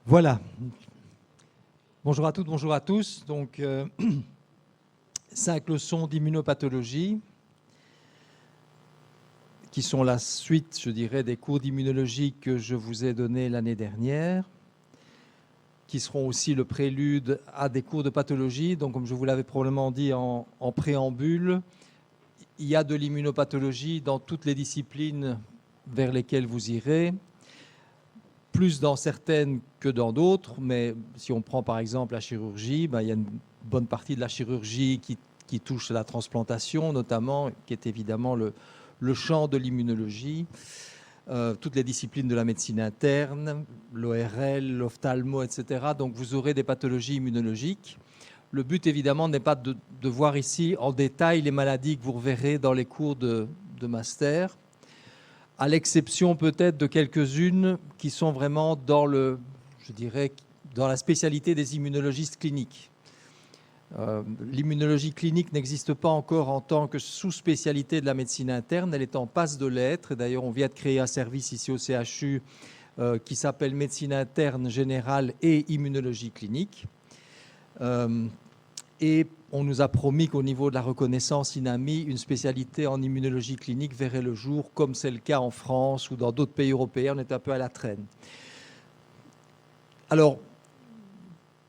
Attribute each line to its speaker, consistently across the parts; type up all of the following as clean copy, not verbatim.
Speaker 1: Voilà. Bonjour à toutes, bonjour à tous. Donc, 5 leçons d'immunopathologie qui sont la suite, je dirais, des cours d'immunologie que je vous ai donnés l'année dernière, qui seront aussi le prélude à des cours de pathologie. Donc, comme je vous l'avais probablement dit en préambule, il y a de l'immunopathologie dans toutes les disciplines vers lesquelles vous irez, plus dans certaines que dans d'autres, mais si on prend par exemple la chirurgie, il y a une bonne partie de la chirurgie qui touche à la transplantation notamment, qui est évidemment le champ de l'immunologie. Toutes les disciplines de la médecine interne, l'ORL, l'ophtalmo, etc. Donc vous aurez des pathologies immunologiques. Le but évidemment n'est pas de voir ici en détail les maladies que vous reverrez dans les cours de master, à l'exception peut-être de quelques-unes qui sont vraiment dans dans la spécialité des immunologistes cliniques. L'immunologie clinique n'existe pas encore en tant que sous-spécialité de la médecine interne, elle est en passe de l'être. D'ailleurs, on vient de créer un service ici au CHU qui s'appelle médecine interne générale et immunologie clinique. Et on nous a promis qu'au niveau de la reconnaissance INAMI, une spécialité en immunologie clinique verrait le jour, comme c'est le cas en France ou dans d'autres pays européens. On est un peu à la traîne. Alors,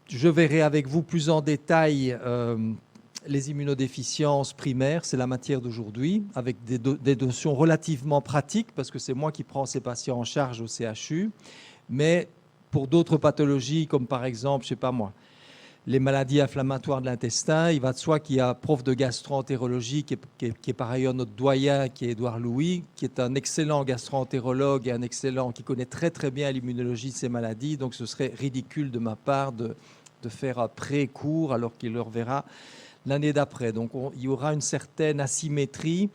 Speaker 1: je verrai avec vous plus en détail les immunodéficiences primaires, c'est la matière d'aujourd'hui, avec des notions relativement pratiques, parce que c'est moi qui prends ces patients en charge au CHU. Mais pour d'autres pathologies, comme par exemple, je ne sais pas moi, les maladies inflammatoires de l'intestin, il va de soi qu'il y a prof de gastro-entérologie qui est par ailleurs notre doyen, qui est Édouard Louis, qui est un excellent gastro-entérologue et un excellent qui connaît très très bien l'immunologie de ces maladies. Donc ce serait ridicule de ma part de faire un pré-cours alors qu'il le reverra l'année d'après. Donc il y aura une certaine asymétrie.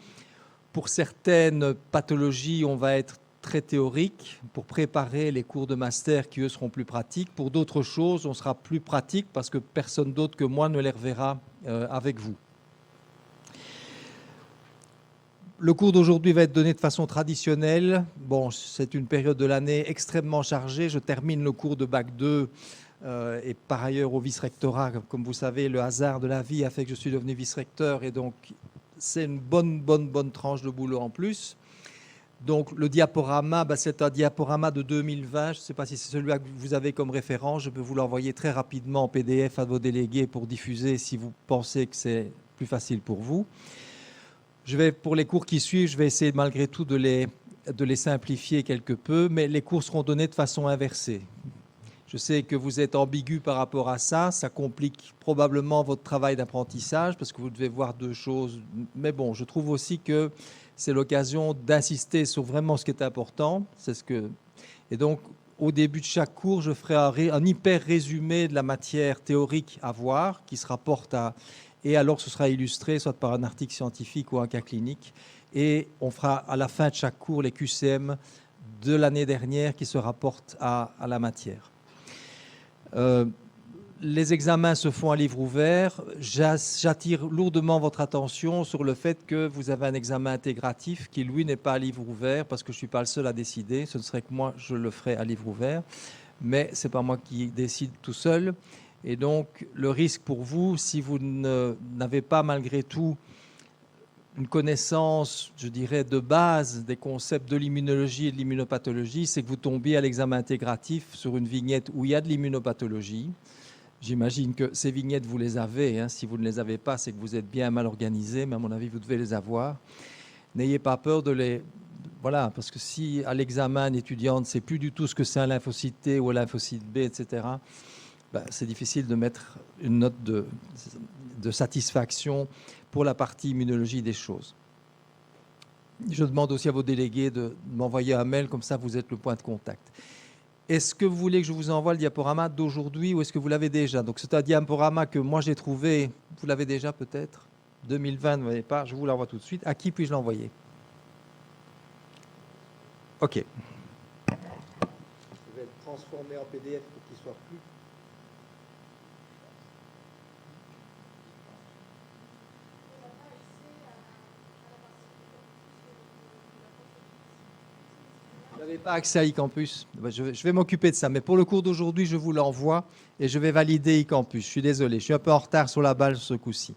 Speaker 1: Pour certaines pathologies, on va être très théorique pour préparer les cours de master qui, eux, seront plus pratiques. Pour d'autres choses, on sera plus pratique parce que personne d'autre que moi ne les reverra avec vous. Le cours d'aujourd'hui va être donné de façon traditionnelle. Bon, c'est une période de l'année extrêmement chargée. Je termine le cours de Bac 2 et par ailleurs au vice-rectorat. Comme vous savez, le hasard de la vie a fait que je suis devenu vice-recteur et donc c'est une bonne tranche de boulot en plus. Donc le diaporama, c'est un diaporama de 2020. Je ne sais pas si c'est celui-là que vous avez comme référence. Je peux vous l'envoyer très rapidement en PDF à vos délégués pour diffuser si vous pensez que c'est plus facile pour vous. Pour les cours qui suivent, je vais essayer malgré tout de les simplifier quelque peu, mais les cours seront donnés de façon inversée. Je sais que vous êtes ambigu par rapport à ça. Ça complique probablement votre travail d'apprentissage parce que vous devez voir deux choses. Mais bon, je trouve aussi que c'est l'occasion d'insister sur vraiment ce qui est important. Et donc, au début de chaque cours, je ferai un hyper résumé de la matière théorique à voir qui se rapporte à... Et alors, ce sera illustré soit par un article scientifique ou un cas clinique. Et on fera à la fin de chaque cours les QCM de l'année dernière qui se rapportent à la matière. Les examens se font à livre ouvert. J'attire lourdement votre attention sur le fait que vous avez un examen intégratif qui, lui, n'est pas à livre ouvert parce que je ne suis pas le seul à décider. Ce ne serait que moi, je le ferai à livre ouvert. Mais ce n'est pas moi qui décide tout seul. Et donc, le risque pour vous, si vous n'avez pas malgré tout une connaissance, je dirais, de base des concepts de l'immunologie et de l'immunopathologie, c'est que vous tombiez à l'examen intégratif sur une vignette où il y a de l'immunopathologie. J'imagine que ces vignettes, vous les avez. Si vous ne les avez pas, c'est que vous êtes bien mal organisé, mais à mon avis, vous devez les avoir. N'ayez pas peur de les... Voilà, parce que si à l'examen, un étudiant ne sait plus du tout ce que c'est un lymphocyte T ou un lymphocyte B, etc., c'est difficile de mettre une note de satisfaction pour la partie immunologie des choses. Je demande aussi à vos délégués de m'envoyer un mail, comme ça vous êtes le point de contact. Est-ce que vous voulez que je vous envoie le diaporama d'aujourd'hui ou est-ce que vous l'avez déjà? Donc c'est un diaporama que moi j'ai trouvé, vous l'avez déjà peut-être 2020, ne l'avez pas, je vous l'envoie tout de suite. À qui puis-je l'envoyer? Ok. Je vais le transformer en PDF pour qu'il soit plus... Vous n'avez pas accès à eCampus. Je vais m'occuper de ça. Mais pour le cours d'aujourd'hui, je vous l'envoie et je vais valider eCampus. Je suis désolé, je suis un peu en retard sur la balle ce coup-ci.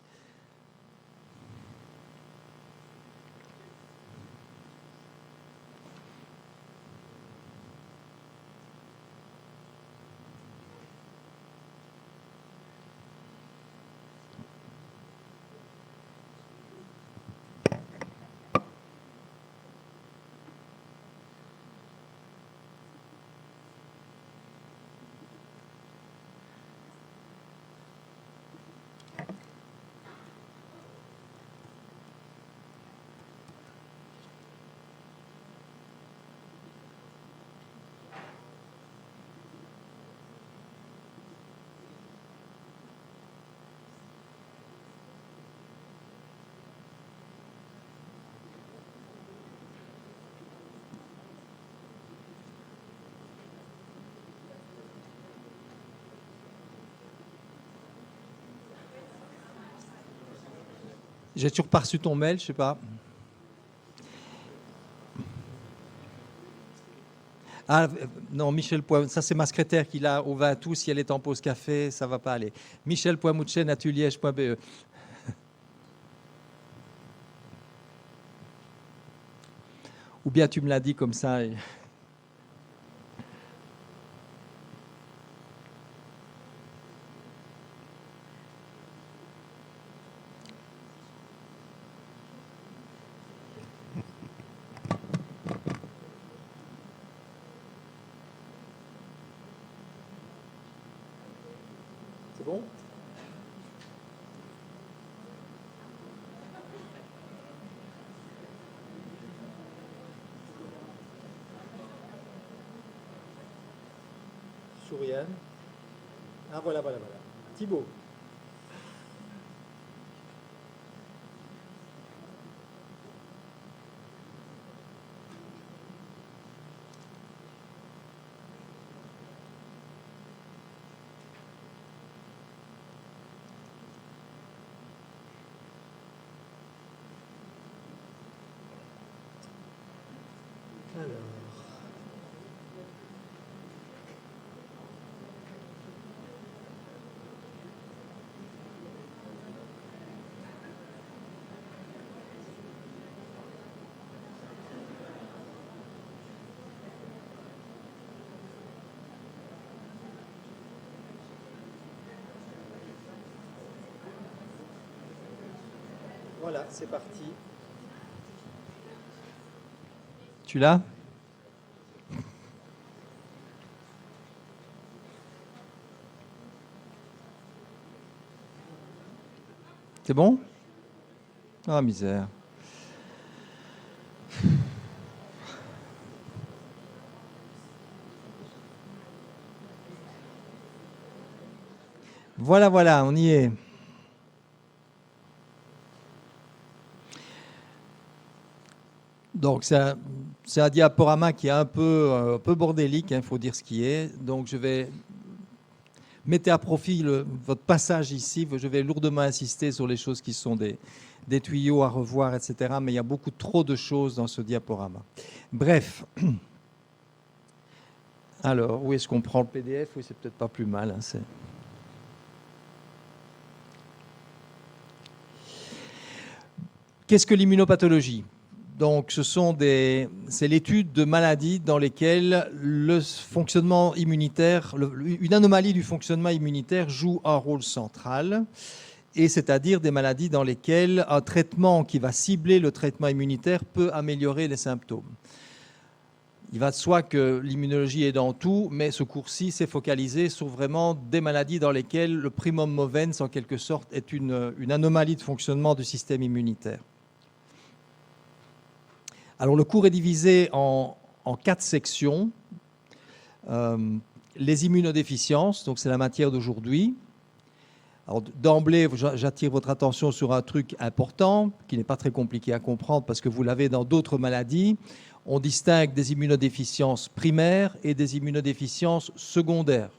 Speaker 1: J'ai toujours pas reçu ton mail, je sais pas. Ah non, Michel Poimuchen, ça c'est ma secrétaire qui l'a au 20 août, si elle est en pause café, ça va pas aller. Michel.Poimuchen@liège.be. Ou bien tu me l'as dit comme ça. C'est bon? Souriane. Ah voilà. Thibaut. Alors. Voilà, c'est parti. Tu l'as? C'est bon? Ah, misère. Voilà, on y est. Donc, c'est un diaporama qui est un peu bordélique, il faut dire ce qui est. Donc, je vais mettre à profit votre passage ici. Je vais lourdement insister sur les choses qui sont des tuyaux à revoir, etc. Mais il y a beaucoup trop de choses dans ce diaporama. Bref. Alors, où est-ce qu'on prend le PDF? Oui, c'est peut-être pas plus mal. Hein, Qu'est-ce que l'immunopathologie? Donc, c'est l'étude de maladies dans lesquelles le fonctionnement immunitaire, une anomalie du fonctionnement immunitaire joue un rôle central, et c'est-à-dire des maladies dans lesquelles un traitement qui va cibler le traitement immunitaire peut améliorer les symptômes. Il va de soi que l'immunologie est dans tout, mais ce cours-ci s'est focalisé sur vraiment des maladies dans lesquelles le primum movens, en quelque sorte, est une anomalie de fonctionnement du système immunitaire. Alors, le cours est divisé en 4 sections. Les immunodéficiences, donc c'est la matière d'aujourd'hui. Alors, d'emblée, j'attire votre attention sur un truc important, qui n'est pas très compliqué à comprendre, parce que vous l'avez dans d'autres maladies. On distingue des immunodéficiences primaires et des immunodéficiences secondaires.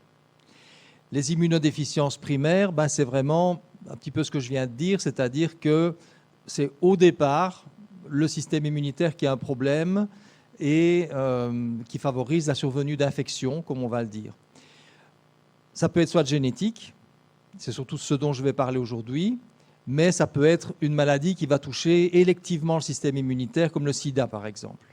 Speaker 1: Les immunodéficiences primaires, c'est vraiment un petit peu ce que je viens de dire, c'est-à-dire que c'est au départ le système immunitaire qui a un problème et qui favorise la survenue d'infections, comme on va le dire. Ça peut être soit génétique, c'est surtout ce dont je vais parler aujourd'hui, mais ça peut être une maladie qui va toucher électivement le système immunitaire, comme le sida par exemple.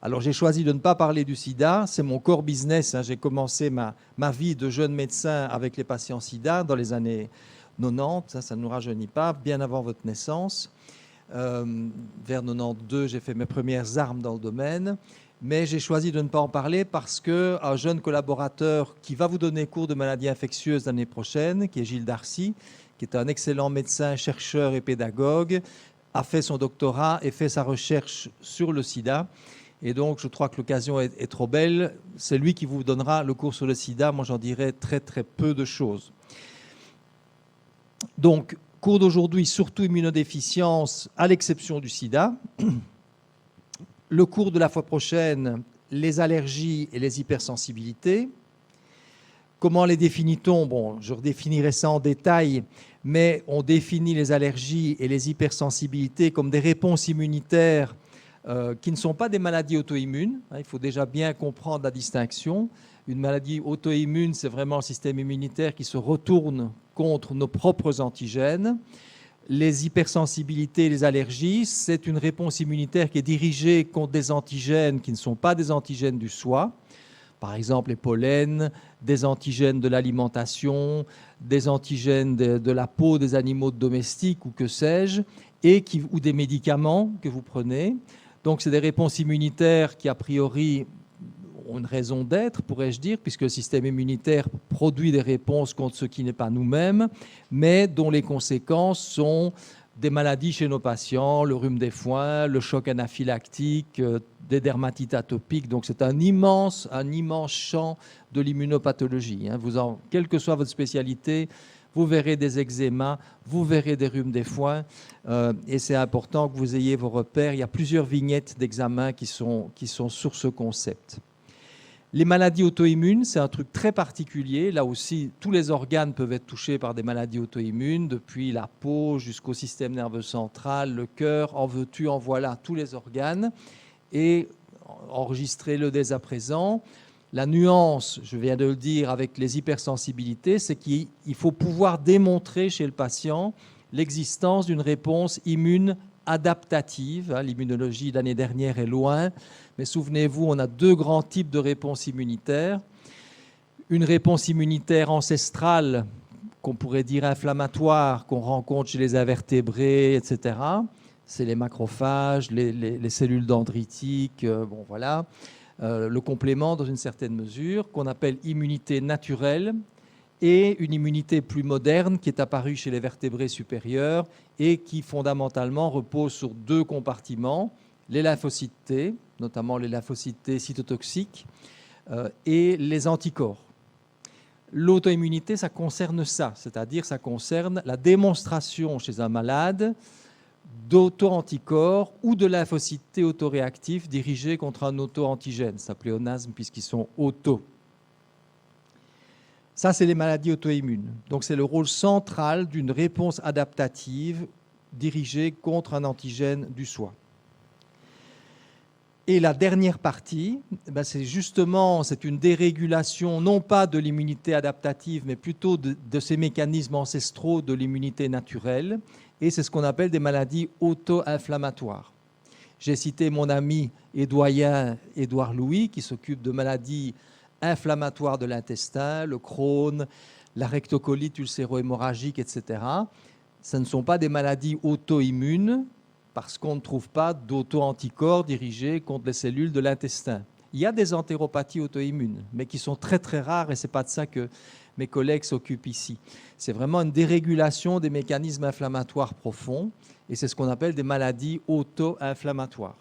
Speaker 1: Alors j'ai choisi de ne pas parler du sida, c'est mon core business, hein. J'ai commencé ma vie de jeune médecin avec les patients sida dans les années 90, ça ne nous rajeunit pas, bien avant votre naissance. Vers 92, j'ai fait mes premières armes dans le domaine, mais j'ai choisi de ne pas en parler parce qu'un jeune collaborateur qui va vous donner cours de maladies infectieuses l'année prochaine, qui est Gilles Darcy, qui est un excellent médecin, chercheur et pédagogue, a fait son doctorat et fait sa recherche sur le sida. Et donc, je crois que l'occasion est trop belle. C'est lui qui vous donnera le cours sur le sida. Moi, j'en dirai très, très peu de choses. Donc, cours d'aujourd'hui, surtout immunodéficience, à l'exception du sida. Le cours de la fois prochaine, les allergies et les hypersensibilités. Comment les définit-on? Bon, je redéfinirai ça en détail, mais on définit les allergies et les hypersensibilités comme des réponses immunitaires qui ne sont pas des maladies auto-immunes. Il faut déjà bien comprendre la distinction. Une maladie auto-immune, c'est vraiment le système immunitaire qui se retourne contre nos propres antigènes. Les hypersensibilités et les allergies, c'est une réponse immunitaire qui est dirigée contre des antigènes qui ne sont pas des antigènes du soi. Par exemple, les pollens, des antigènes de l'alimentation, des antigènes de la peau des animaux domestiques ou que sais-je, ou des médicaments que vous prenez. Donc, c'est des réponses immunitaires qui, a priori, ont une raison d'être, pourrais-je dire, puisque le système immunitaire produit des réponses contre ce qui n'est pas nous-mêmes, mais dont les conséquences sont des maladies chez nos patients, le rhume des foins, le choc anaphylactique, des dermatites atopiques. Donc, c'est un immense champ de l'immunopathologie. Quelle que soit votre spécialité, vous verrez des eczémas, vous verrez des rhumes des foins, et c'est important que vous ayez vos repères. Il y a plusieurs vignettes d'examen qui sont sur ce concept. Les maladies auto-immunes, c'est un truc très particulier. Là aussi, tous les organes peuvent être touchés par des maladies auto-immunes, depuis la peau jusqu'au système nerveux central, le cœur, en veux-tu, en voilà, tous les organes. Et enregistrez-le dès à présent. La nuance, je viens de le dire, avec les hypersensibilités, c'est qu'il faut pouvoir démontrer chez le patient l'existence d'une réponse immune adaptative. L'immunologie l'année dernière est loin, mais souvenez-vous, on a deux grands types de réponses immunitaires. Une réponse immunitaire ancestrale, qu'on pourrait dire inflammatoire, qu'on rencontre chez les invertébrés, etc. C'est les macrophages, les cellules dendritiques, bon voilà. Le complément dans une certaine mesure, qu'on appelle immunité naturelle, et une immunité plus moderne qui est apparue chez les vertébrés supérieurs et qui fondamentalement repose sur deux compartiments, les lymphocytes T, notamment les lymphocytes T cytotoxiques, et les anticorps. L'auto-immunité, ça concerne ça, c'est-à-dire ça concerne la démonstration chez un malade d'auto-anticorps ou de lymphocytes T autoréactifs dirigés contre un auto-antigène. C'est un pléonasme puisqu'ils sont auto. Ça, c'est les maladies auto-immunes. Donc, c'est le rôle central d'une réponse adaptative dirigée contre un antigène du soi. Et la dernière partie, c'est une dérégulation, non pas de l'immunité adaptative, mais plutôt de ces mécanismes ancestraux de l'immunité naturelle. Et c'est ce qu'on appelle des maladies auto-inflammatoires. J'ai cité mon ami et doyen Édouard Louis, qui s'occupe de maladies inflammatoires de l'intestin, le Crohn, la rectocolite ulcéro-hémorragique, etc. Ce ne sont pas des maladies auto-immunes, parce qu'on ne trouve pas d'auto-anticorps dirigés contre les cellules de l'intestin. Il y a des entéropathies auto-immunes, mais qui sont très très rares, et ce n'est pas de ça que mes collègues s'occupent ici. C'est vraiment une dérégulation des mécanismes inflammatoires profonds, et c'est ce qu'on appelle des maladies auto-inflammatoires.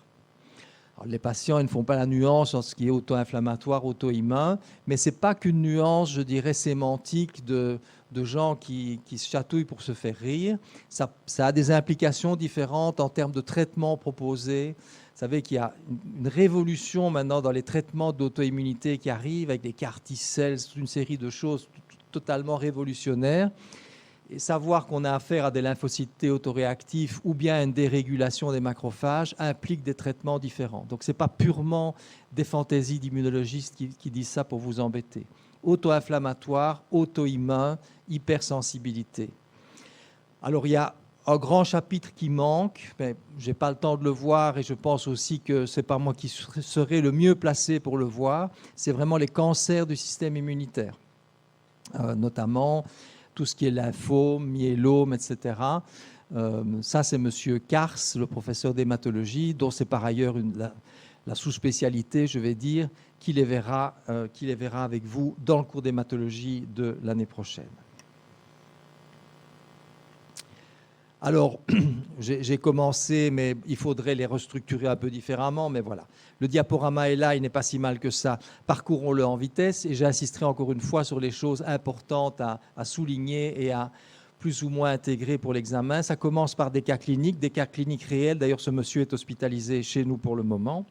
Speaker 1: Alors, les patients ils ne font pas la nuance entre ce qui est auto-inflammatoire, auto-immun, mais ce n'est pas qu'une nuance, je dirais, sémantique de gens qui se chatouillent pour se faire rire. Ça a des implications différentes en termes de traitements proposés. Vous savez qu'il y a une révolution maintenant dans les traitements d'auto-immunité qui arrivent avec des CAR T-cells, une série de choses totalement révolutionnaires. Et savoir qu'on a affaire à des lymphocytes T autoréactifs ou bien à une dérégulation des macrophages implique des traitements différents. Donc ce n'est pas purement des fantaisies d'immunologistes qui disent ça pour vous embêter. Auto-inflammatoire, auto-immun, hypersensibilité. Alors il y a un grand chapitre qui manque, mais je n'ai pas le temps de le voir et je pense aussi que ce n'est pas moi qui serai le mieux placé pour le voir. C'est vraiment les cancers du système immunitaire, notamment tout ce qui est lymphome, myélome, etc. Ça, c'est M. Kars, le professeur d'hématologie, dont c'est par ailleurs la sous-spécialité, je vais dire, qui les verra avec vous dans le cours d'hématologie de l'année prochaine. Alors, j'ai commencé, mais il faudrait les restructurer un peu différemment, mais voilà. Le diaporama est là, il n'est pas si mal que ça. Parcourons-le en vitesse, et j'insisterai encore une fois sur les choses importantes à souligner et à plus ou moins intégrer pour l'examen. Ça commence par des cas cliniques réels. D'ailleurs, ce monsieur est hospitalisé chez nous pour le moment.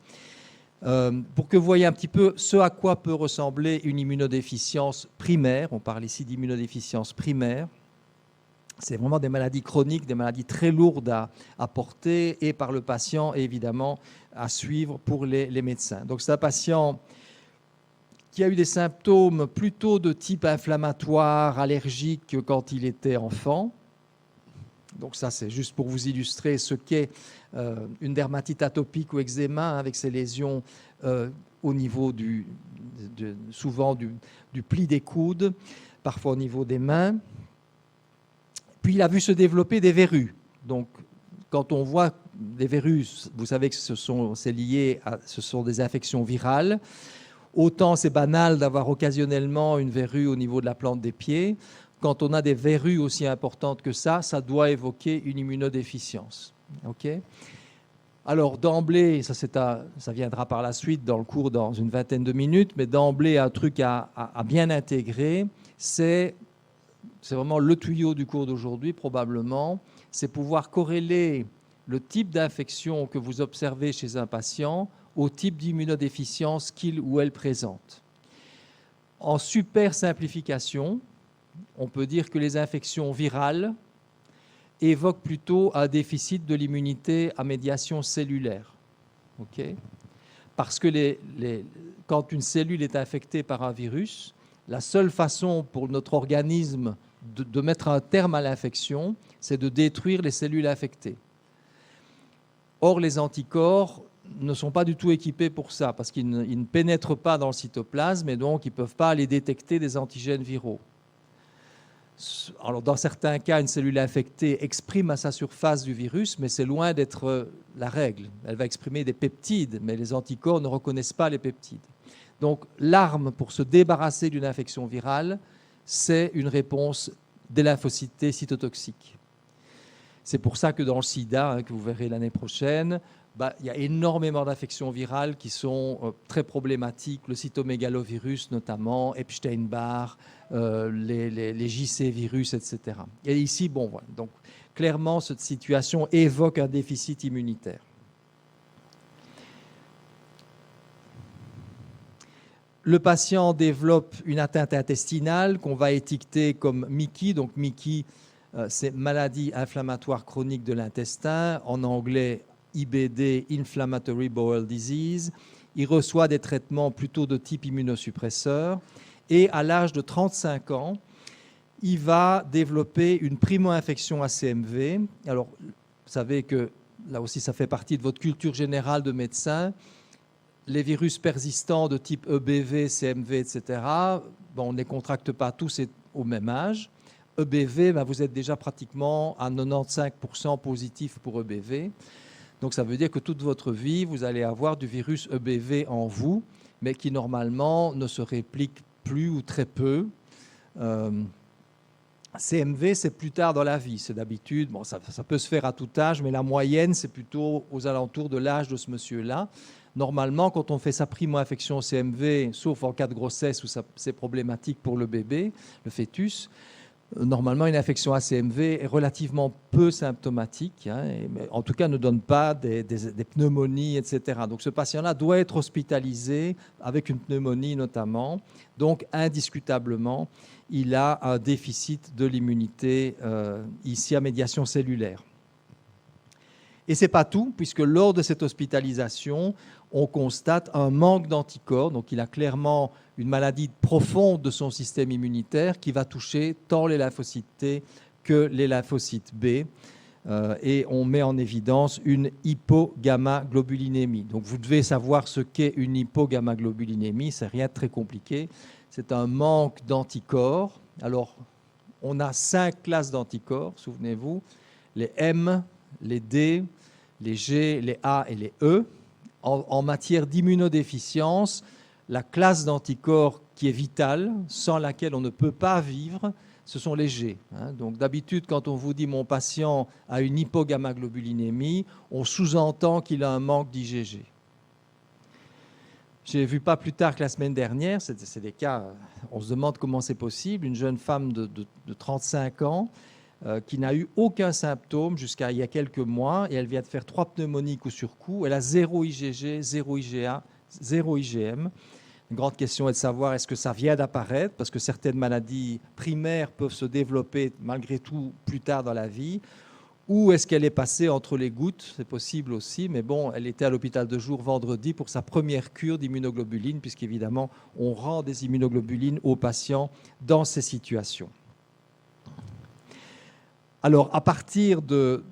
Speaker 1: Pour que vous voyez un petit peu ce à quoi peut ressembler une immunodéficience primaire. On parle ici d'immunodéficience primaire. C'est vraiment des maladies chroniques, des maladies très lourdes à porter et par le patient et évidemment à suivre pour les médecins. Donc c'est un patient qui a eu des symptômes plutôt de type inflammatoire, allergique quand il était enfant. Donc ça c'est juste pour vous illustrer ce qu'est une dermatite atopique ou eczéma avec ces lésions au niveau souvent du pli des coudes, parfois au niveau des mains. Puis il a vu se développer des verrues. Donc, quand on voit des verrues, vous savez que ce sont des infections virales. Autant c'est banal d'avoir occasionnellement une verrue au niveau de la plante des pieds. Quand on a des verrues aussi importantes que ça doit évoquer une immunodéficience. Okay ? Alors d'emblée, ça viendra par la suite dans le cours dans une vingtaine de minutes, mais d'emblée, un truc à bien intégrer, c'est vraiment le tuyau du cours d'aujourd'hui probablement, c'est pouvoir corréler le type d'infection que vous observez chez un patient au type d'immunodéficience qu'il ou elle présente. En super simplification, on peut dire que les infections virales évoquent plutôt un déficit de l'immunité à médiation cellulaire. Okay ? Parce que quand une cellule est infectée par un virus, la seule façon pour notre organisme de mettre un terme à l'infection, c'est de détruire les cellules infectées. Or, les anticorps ne sont pas du tout équipés pour ça, parce qu'ils ne pénètrent pas dans le cytoplasme et donc ils ne peuvent pas aller détecter des antigènes viraux. Alors, dans certains cas, une cellule infectée exprime à sa surface du virus, mais c'est loin d'être la règle. Elle va exprimer des peptides, mais les anticorps ne reconnaissent pas les peptides. Donc, l'arme pour se débarrasser d'une infection virale, c'est une réponse des lymphocytes T cytotoxiques. C'est pour ça que dans le sida, que vous verrez l'année prochaine, il y a énormément d'infections virales qui sont très problématiques, le cytomégalovirus notamment, Epstein-Barr, les JC-virus, etc. Et ici, voilà. Donc, clairement, cette situation évoque un déficit immunitaire. Le patient développe une atteinte intestinale qu'on va étiqueter comme MICI. Donc MICI, c'est maladie inflammatoire chronique de l'intestin. En anglais, IBD, Inflammatory Bowel Disease. Il reçoit des traitements plutôt de type immunosuppresseur. Et à l'âge de 35 ans, il va développer une primo-infection à CMV. Alors, vous savez que là aussi, ça fait partie de votre culture générale de médecin. Les virus persistants de type EBV, CMV, etc., on ne les contracte pas tous au même âge. EBV, vous êtes déjà pratiquement à 95% positif pour EBV. Donc ça veut dire que toute votre vie, vous allez avoir du virus EBV en vous, mais qui normalement ne se réplique plus ou très peu. CMV, c'est plus tard dans la vie. C'est d'habitude, ça peut se faire à tout âge, mais la moyenne, c'est plutôt aux alentours de l'âge de ce monsieur-là. Normalement, quand on fait sa primo-infection CMV, sauf en cas de grossesse où c'est problématique pour le bébé, le fœtus, Normalement, une infection ACMV est relativement peu symptomatique, hein, mais en tout cas ne donne pas des pneumonies, etc. Donc ce patient-là doit être hospitalisé avec une pneumonie notamment. Donc indiscutablement, il a un déficit de l'immunité ici à médiation cellulaire. Et ce n'est pas tout, puisque lors de cette hospitalisation, on constate un manque d'anticorps. Donc il a clairement une maladie profonde de son système immunitaire qui va toucher tant les lymphocytes T que les lymphocytes B. Et on met en évidence une hypogammaglobulinémie. Donc vous devez savoir ce qu'est une hypogammaglobulinémie, c'est rien de très compliqué. C'est un manque d'anticorps. Alors, on a 5 classes d'anticorps, souvenez-vous, les M, les D, les G, les A et les E. En matière d'immunodéficience, la classe d'anticorps qui est vitale, sans laquelle on ne peut pas vivre, ce sont les G. Donc d'habitude, quand on vous dit mon patient a une hypogammaglobulinémie, on sous-entend qu'il a un manque d'IgG. J'ai vu pas plus tard que la semaine dernière, c'est des cas, on se demande comment c'est possible, une jeune femme de 35 ans qui n'a eu aucun symptôme jusqu'à il y a quelques mois, et elle vient de faire 3 pneumonies coup sur coup. Elle a 0 IgG, 0 IgA, 0 IgM. Une grande question est de savoir est-ce que ça vient d'apparaître, parce que certaines maladies primaires peuvent se développer malgré tout plus tard dans la vie, ou est-ce qu'elle est passée entre les gouttes, c'est possible aussi, mais bon, elle était à l'hôpital de jour vendredi pour sa première cure d'immunoglobulines, puisqu'évidemment, on rend des immunoglobulines aux patients dans ces situations. Alors, à partir de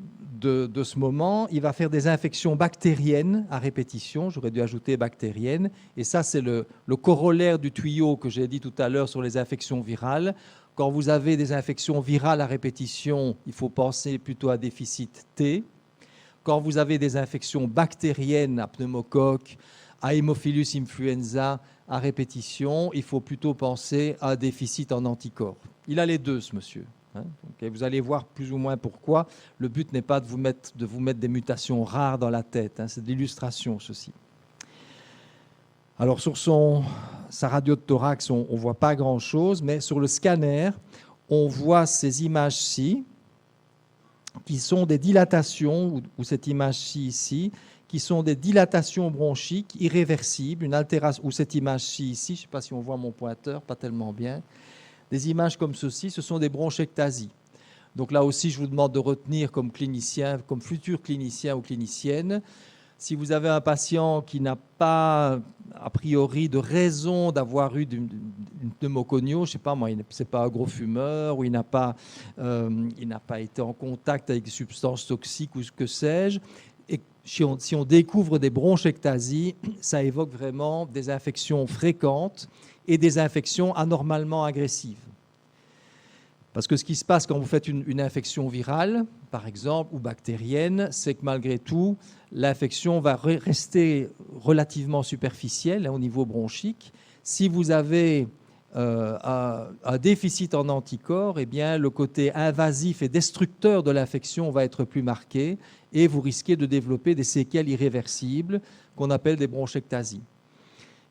Speaker 1: ce moment, il va faire des infections bactériennes à répétition. J'aurais dû ajouter bactériennes. Et ça, c'est le corollaire du tuyau que j'ai dit tout à l'heure sur les infections virales. Quand vous avez des infections virales à répétition, il faut penser plutôt à déficit T. Quand vous avez des infections bactériennes à pneumocoque, à Haemophilus influenza à répétition, il faut plutôt penser à déficit en anticorps. Il a les deux, ce monsieur. Donc, vous allez voir plus ou moins pourquoi. Le but n'est pas de vous mettre des mutations rares dans la tête. C'est de l'illustration, ceci. Alors, sur sa radio de thorax, on ne voit pas grand-chose, mais sur le scanner, on voit ces images-ci, qui sont des dilatations, ou cette image-ci ici, qui sont des dilatations bronchiques irréversibles, une altération, ou cette image-ci ici, je ne sais pas si on voit mon pointeur, pas tellement bien. Des images comme ceci, ce sont des bronchectasies. Donc là aussi, je vous demande de retenir comme clinicien, comme futur clinicien ou clinicienne, si vous avez un patient qui n'a pas, a priori, de raison d'avoir eu une pneumoconio, je ne sais pas moi, ce n'est pas un gros fumeur, ou il n'a pas été en contact avec des substances toxiques ou ce que sais-je, et si on découvre des bronchectasies, ça évoque vraiment des infections fréquentes et des infections anormalement agressives. Parce que ce qui se passe quand vous faites une infection virale, par exemple, ou bactérienne, c'est que malgré tout, l'infection va rester relativement superficielle au niveau bronchique. Si vous avez un déficit en anticorps, eh bien, le côté invasif et destructeur de l'infection va être plus marqué et vous risquez de développer des séquelles irréversibles qu'on appelle des bronchectasies.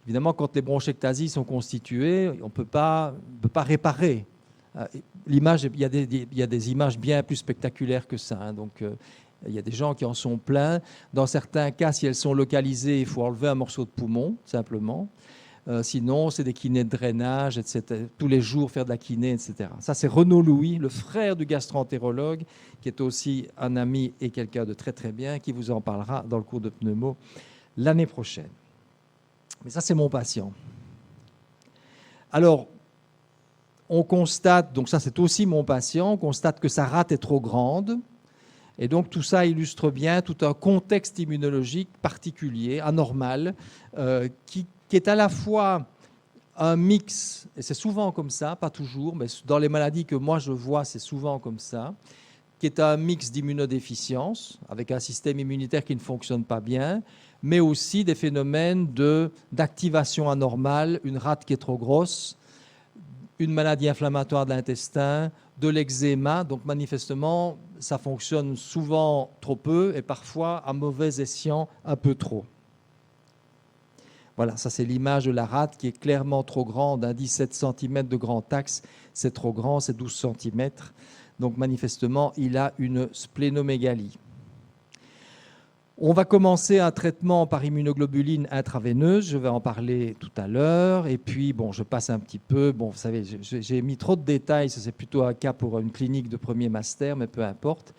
Speaker 1: Évidemment, quand les bronchectasies sont constituées, on ne peut pas réparer. L'image, il y a des images bien plus spectaculaires que ça. Donc, il y a des gens qui en sont pleins. Dans certains cas, si elles sont localisées, il faut enlever un morceau de poumon, simplement. Sinon, c'est des kinés de drainage, etc. Tous les jours, faire de la kiné, etc. Ça, c'est Renaud Louis, le frère du gastroentérologue, qui est aussi un ami et quelqu'un de très, très bien, qui vous en parlera dans le cours de pneumo l'année prochaine. Mais ça, c'est mon patient. Alors, on constate, donc ça c'est aussi mon patient, on constate que sa rate est trop grande. Et donc tout ça illustre bien tout un contexte immunologique particulier, anormal, qui est à la fois un mix, et c'est souvent comme ça, pas toujours, mais dans les maladies que moi je vois, c'est souvent comme ça, qui est un mix d'immunodéficience, avec un système immunitaire qui ne fonctionne pas bien, mais aussi des phénomènes d'activation anormale, une rate qui est trop grosse, une maladie inflammatoire de l'intestin, de l'eczéma. Donc manifestement, ça fonctionne souvent trop peu et parfois, à mauvais escient, un peu trop. Voilà, ça c'est l'image de la rate qui est clairement trop grande, 17 cm de grand axe, c'est trop grand, c'est 12 cm. Donc manifestement, il a une splénomégalie. On va commencer un traitement par immunoglobuline intraveineuse, je vais en parler tout à l'heure. Et puis, bon, je passe un petit peu. Bon, vous savez, j'ai mis trop de détails, ça c'est plutôt un cas pour une clinique de premier master, mais peu importe.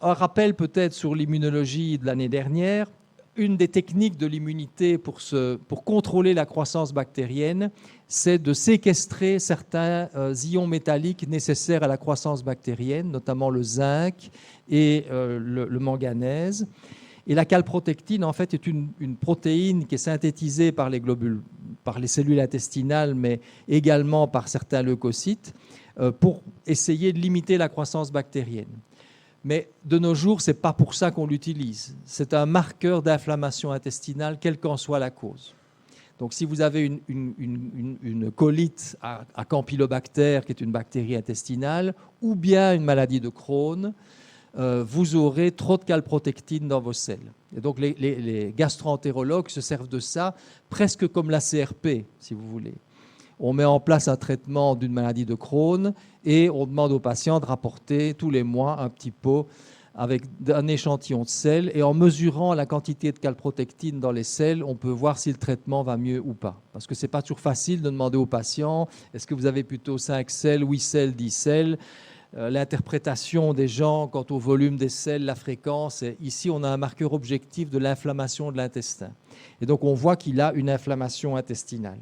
Speaker 1: Un rappel peut-être sur l'immunologie de l'année dernière. Une des techniques de l'immunité pour contrôler la croissance bactérienne, c'est de séquestrer certains ions métalliques nécessaires à la croissance bactérienne, notamment le zinc et le manganèse. Et la calprotectine, en fait, est une protéine qui est synthétisée par les globules, par les cellules intestinales, mais également par certains leucocytes, pour essayer de limiter la croissance bactérienne. Mais de nos jours, ce n'est pas pour ça qu'on l'utilise. C'est un marqueur d'inflammation intestinale, quelle qu'en soit la cause. Donc si vous avez une colite à Campylobacter, qui est une bactérie intestinale, ou bien une maladie de Crohn, vous aurez trop de calprotectine dans vos selles. Et donc les gastro-entérologues se servent de ça presque comme la CRP, si vous voulez. On met en place un traitement d'une maladie de Crohn et on demande aux patients de rapporter tous les mois un petit pot avec un échantillon de sel. Et en mesurant la quantité de calprotectine dans les selles, on peut voir si le traitement va mieux ou pas. Parce que ce n'est pas toujours facile de demander aux patients est-ce que vous avez plutôt 5 selles, 8 selles, 10 selles. L'interprétation des gens quant au volume des selles, la fréquence. Et ici, on a un marqueur objectif de l'inflammation de l'intestin. Et donc, on voit qu'il a une inflammation intestinale.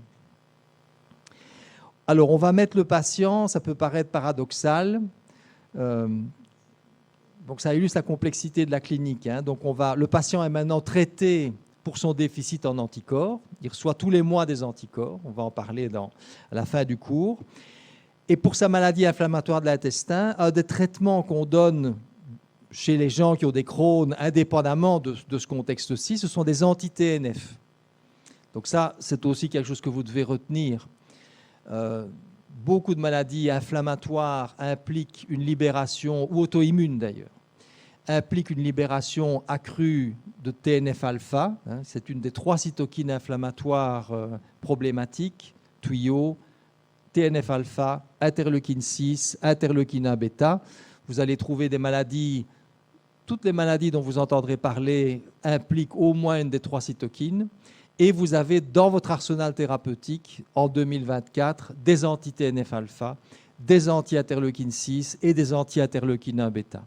Speaker 1: Alors, on va mettre le patient, ça peut paraître paradoxal. Donc, ça illustre la complexité de la clinique. Donc, le patient est maintenant traité pour son déficit en anticorps. Il reçoit tous les mois des anticorps. On va en parler à la fin du cours. Et pour sa maladie inflammatoire de l'intestin, un des traitements qu'on donne chez les gens qui ont des Crohn, indépendamment de ce contexte-ci, ce sont des anti-TNF. Donc ça, c'est aussi quelque chose que vous devez retenir. Beaucoup de maladies inflammatoires impliquent une libération, ou auto-immunes d'ailleurs, impliquent une libération accrue de TNF-alpha. C'est une des 3 cytokines inflammatoires problématiques, tuyaux, TNF-alpha, interleukine 6, interleukine 1 bêta. Vous allez trouver des maladies, toutes les maladies dont vous entendrez parler impliquent au moins une des 3 cytokines. Et vous avez dans votre arsenal thérapeutique, en 2024, des anti-TNF-alpha, des anti-interleukine 6 et des anti-interleukine 1 bêta.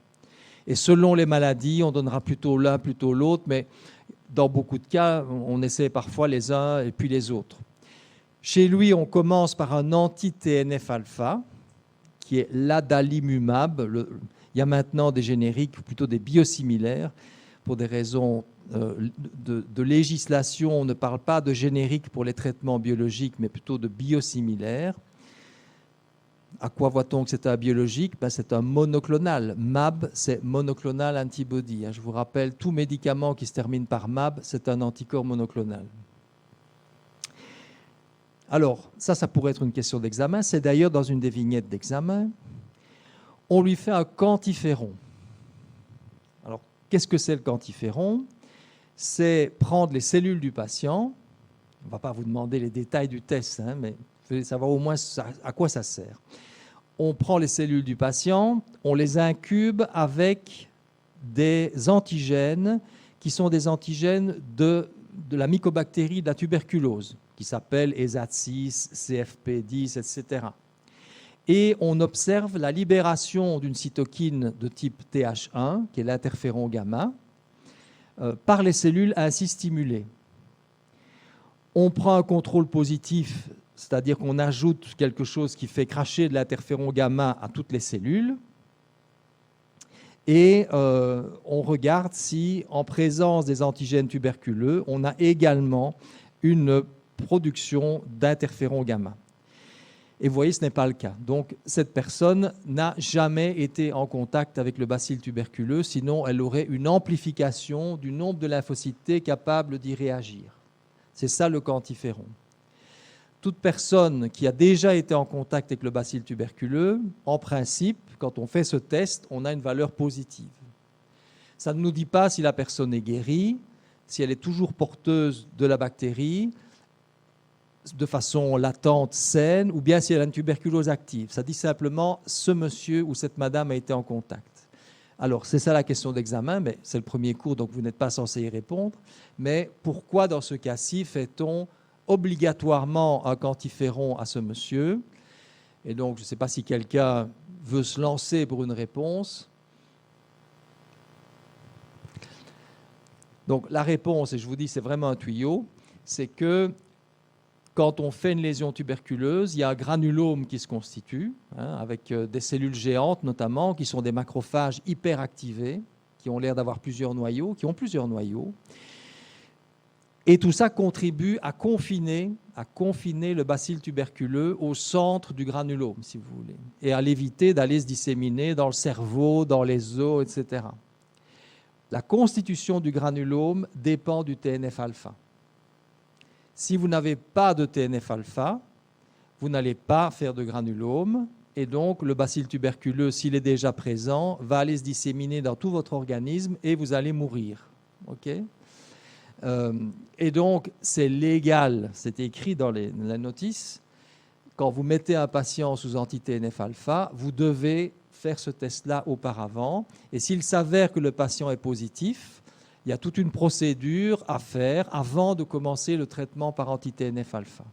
Speaker 1: Et selon les maladies, on donnera plutôt l'un, plutôt l'autre, mais dans beaucoup de cas, on essaie parfois les uns et puis les autres. Chez lui, on commence par un anti-TNF-alpha, qui est l'adalimumab. Il y a maintenant des génériques, plutôt des biosimilaires, pour des raisons de législation. On ne parle pas de générique pour les traitements biologiques, mais plutôt de biosimilaires. À quoi voit-on que c'est un biologique? C'est un monoclonal. MAB, c'est monoclonal antibody. Je vous rappelle, tout médicament qui se termine par MAB, c'est un anticorps monoclonal. Alors, ça pourrait être une question d'examen. C'est d'ailleurs dans une des vignettes d'examen. On lui fait un quantiféron. Alors, qu'est-ce que c'est le quantiféron? C'est prendre les cellules du patient. On ne va pas vous demander les détails du test, mais vous devez savoir au moins à quoi ça sert. On prend les cellules du patient, on les incube avec des antigènes qui sont des antigènes de la mycobactérie de la tuberculose, qui s'appelle ESAT6, CFP10, etc. Et on observe la libération d'une cytokine de type TH1, qui est l'interféron gamma, par les cellules ainsi stimulées. On prend un contrôle positif, c'est-à-dire qu'on ajoute quelque chose qui fait cracher de l'interféron gamma à toutes les cellules, et on regarde si, en présence des antigènes tuberculeux, on a également une production d'interféron gamma. Et vous voyez, ce n'est pas le cas. Donc, cette personne n'a jamais été en contact avec le bacille tuberculeux, sinon elle aurait une amplification du nombre de lymphocytes T capables d'y réagir. C'est ça le quantiféron. Toute personne qui a déjà été en contact avec le bacille tuberculeux, en principe, quand on fait ce test, on a une valeur positive. Ça ne nous dit pas si la personne est guérie, si elle est toujours porteuse de la bactérie, de façon latente, saine, ou bien si elle a une tuberculose active. Ça dit simplement ce monsieur ou cette madame a été en contact. Alors, c'est ça la question d'examen, mais c'est le premier cours, donc vous n'êtes pas censé y répondre. Mais pourquoi, dans ce cas-ci, fait-on obligatoirement un quantiféron à ce monsieur? Et donc, je ne sais pas si quelqu'un veut se lancer pour une réponse. Donc, la réponse, et je vous dis, c'est vraiment un tuyau, c'est que quand on fait une lésion tuberculeuse, il y a un granulome qui se constitue, avec des cellules géantes notamment, qui sont des macrophages hyperactivés, qui ont l'air d'avoir plusieurs noyaux, Et tout ça contribue à confiner le bacille tuberculeux au centre du granulome, si vous voulez, et à l'éviter d'aller se disséminer dans le cerveau, dans les os, etc. La constitution du granulome dépend du TNF-alpha. Si vous n'avez pas de TNF-alpha, vous n'allez pas faire de granulome, et donc le bacille tuberculeux, s'il est déjà présent, va aller se disséminer dans tout votre organisme et vous allez mourir. Okay, et donc, c'est légal, c'est écrit dans la notice, quand vous mettez un patient sous anti-TNF-alpha, vous devez faire ce test-là auparavant, et s'il s'avère que le patient est positif, il y a toute une procédure à faire avant de commencer le traitement par anti-TNF-alpha.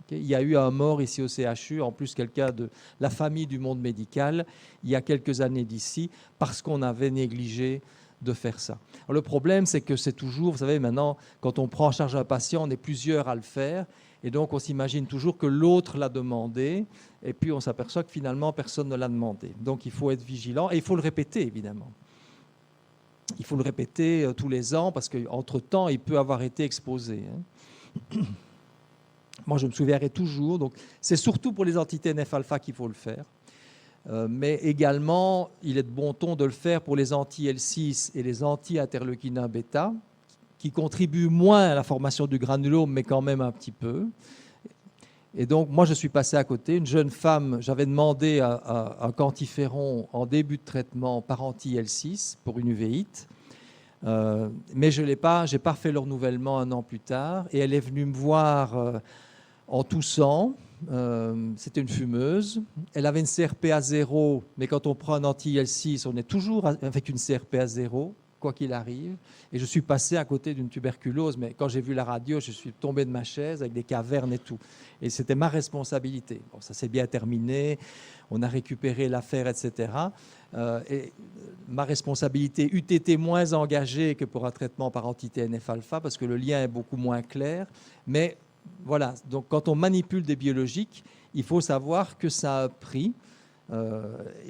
Speaker 1: Okay, il y a eu un mort ici au CHU, en plus quelqu'un de la famille du monde médical, il y a quelques années d'ici, parce qu'on avait négligé de faire ça. Alors, le problème, c'est que c'est toujours, vous savez, maintenant, quand on prend en charge un patient, on est plusieurs à le faire, et donc on s'imagine toujours que l'autre l'a demandé, et puis on s'aperçoit que finalement, personne ne l'a demandé. Donc il faut être vigilant, et il faut le répéter, évidemment. Il faut le répéter tous les ans, parce qu'entre-temps, il peut avoir été exposé. Moi, je me souviendrai toujours, donc c'est surtout pour les anti-TNF-alpha qu'il faut le faire. Mais également, il est de bon ton de le faire pour les anti-L6 et les anti-interleukinin bêta, qui contribuent moins à la formation du granulome, mais quand même un petit peu. Et donc, moi, je suis passé à côté. Une jeune femme, j'avais demandé un quantiféron en début de traitement par anti-L6 pour une uvéite, mais je n'ai pas fait le renouvellement un an plus tard. Et elle est venue me voir en toussant. C'était une fumeuse. Elle avait une CRP à 0, mais quand on prend un anti-L6, on est toujours avec une CRP à 0, quoi qu'il arrive. Et je suis passé à côté d'une tuberculose, mais quand j'ai vu la radio, je suis tombé de ma chaise avec des cavernes et tout. Et c'était ma responsabilité. Bon, ça s'est bien terminé, on a récupéré l'affaire, etc. Et ma responsabilité eût été moins engagée que pour un traitement par anti-TNF-alpha, parce que le lien est beaucoup moins clair, mais voilà, donc quand on manipule des biologiques, il faut savoir que ça a un prix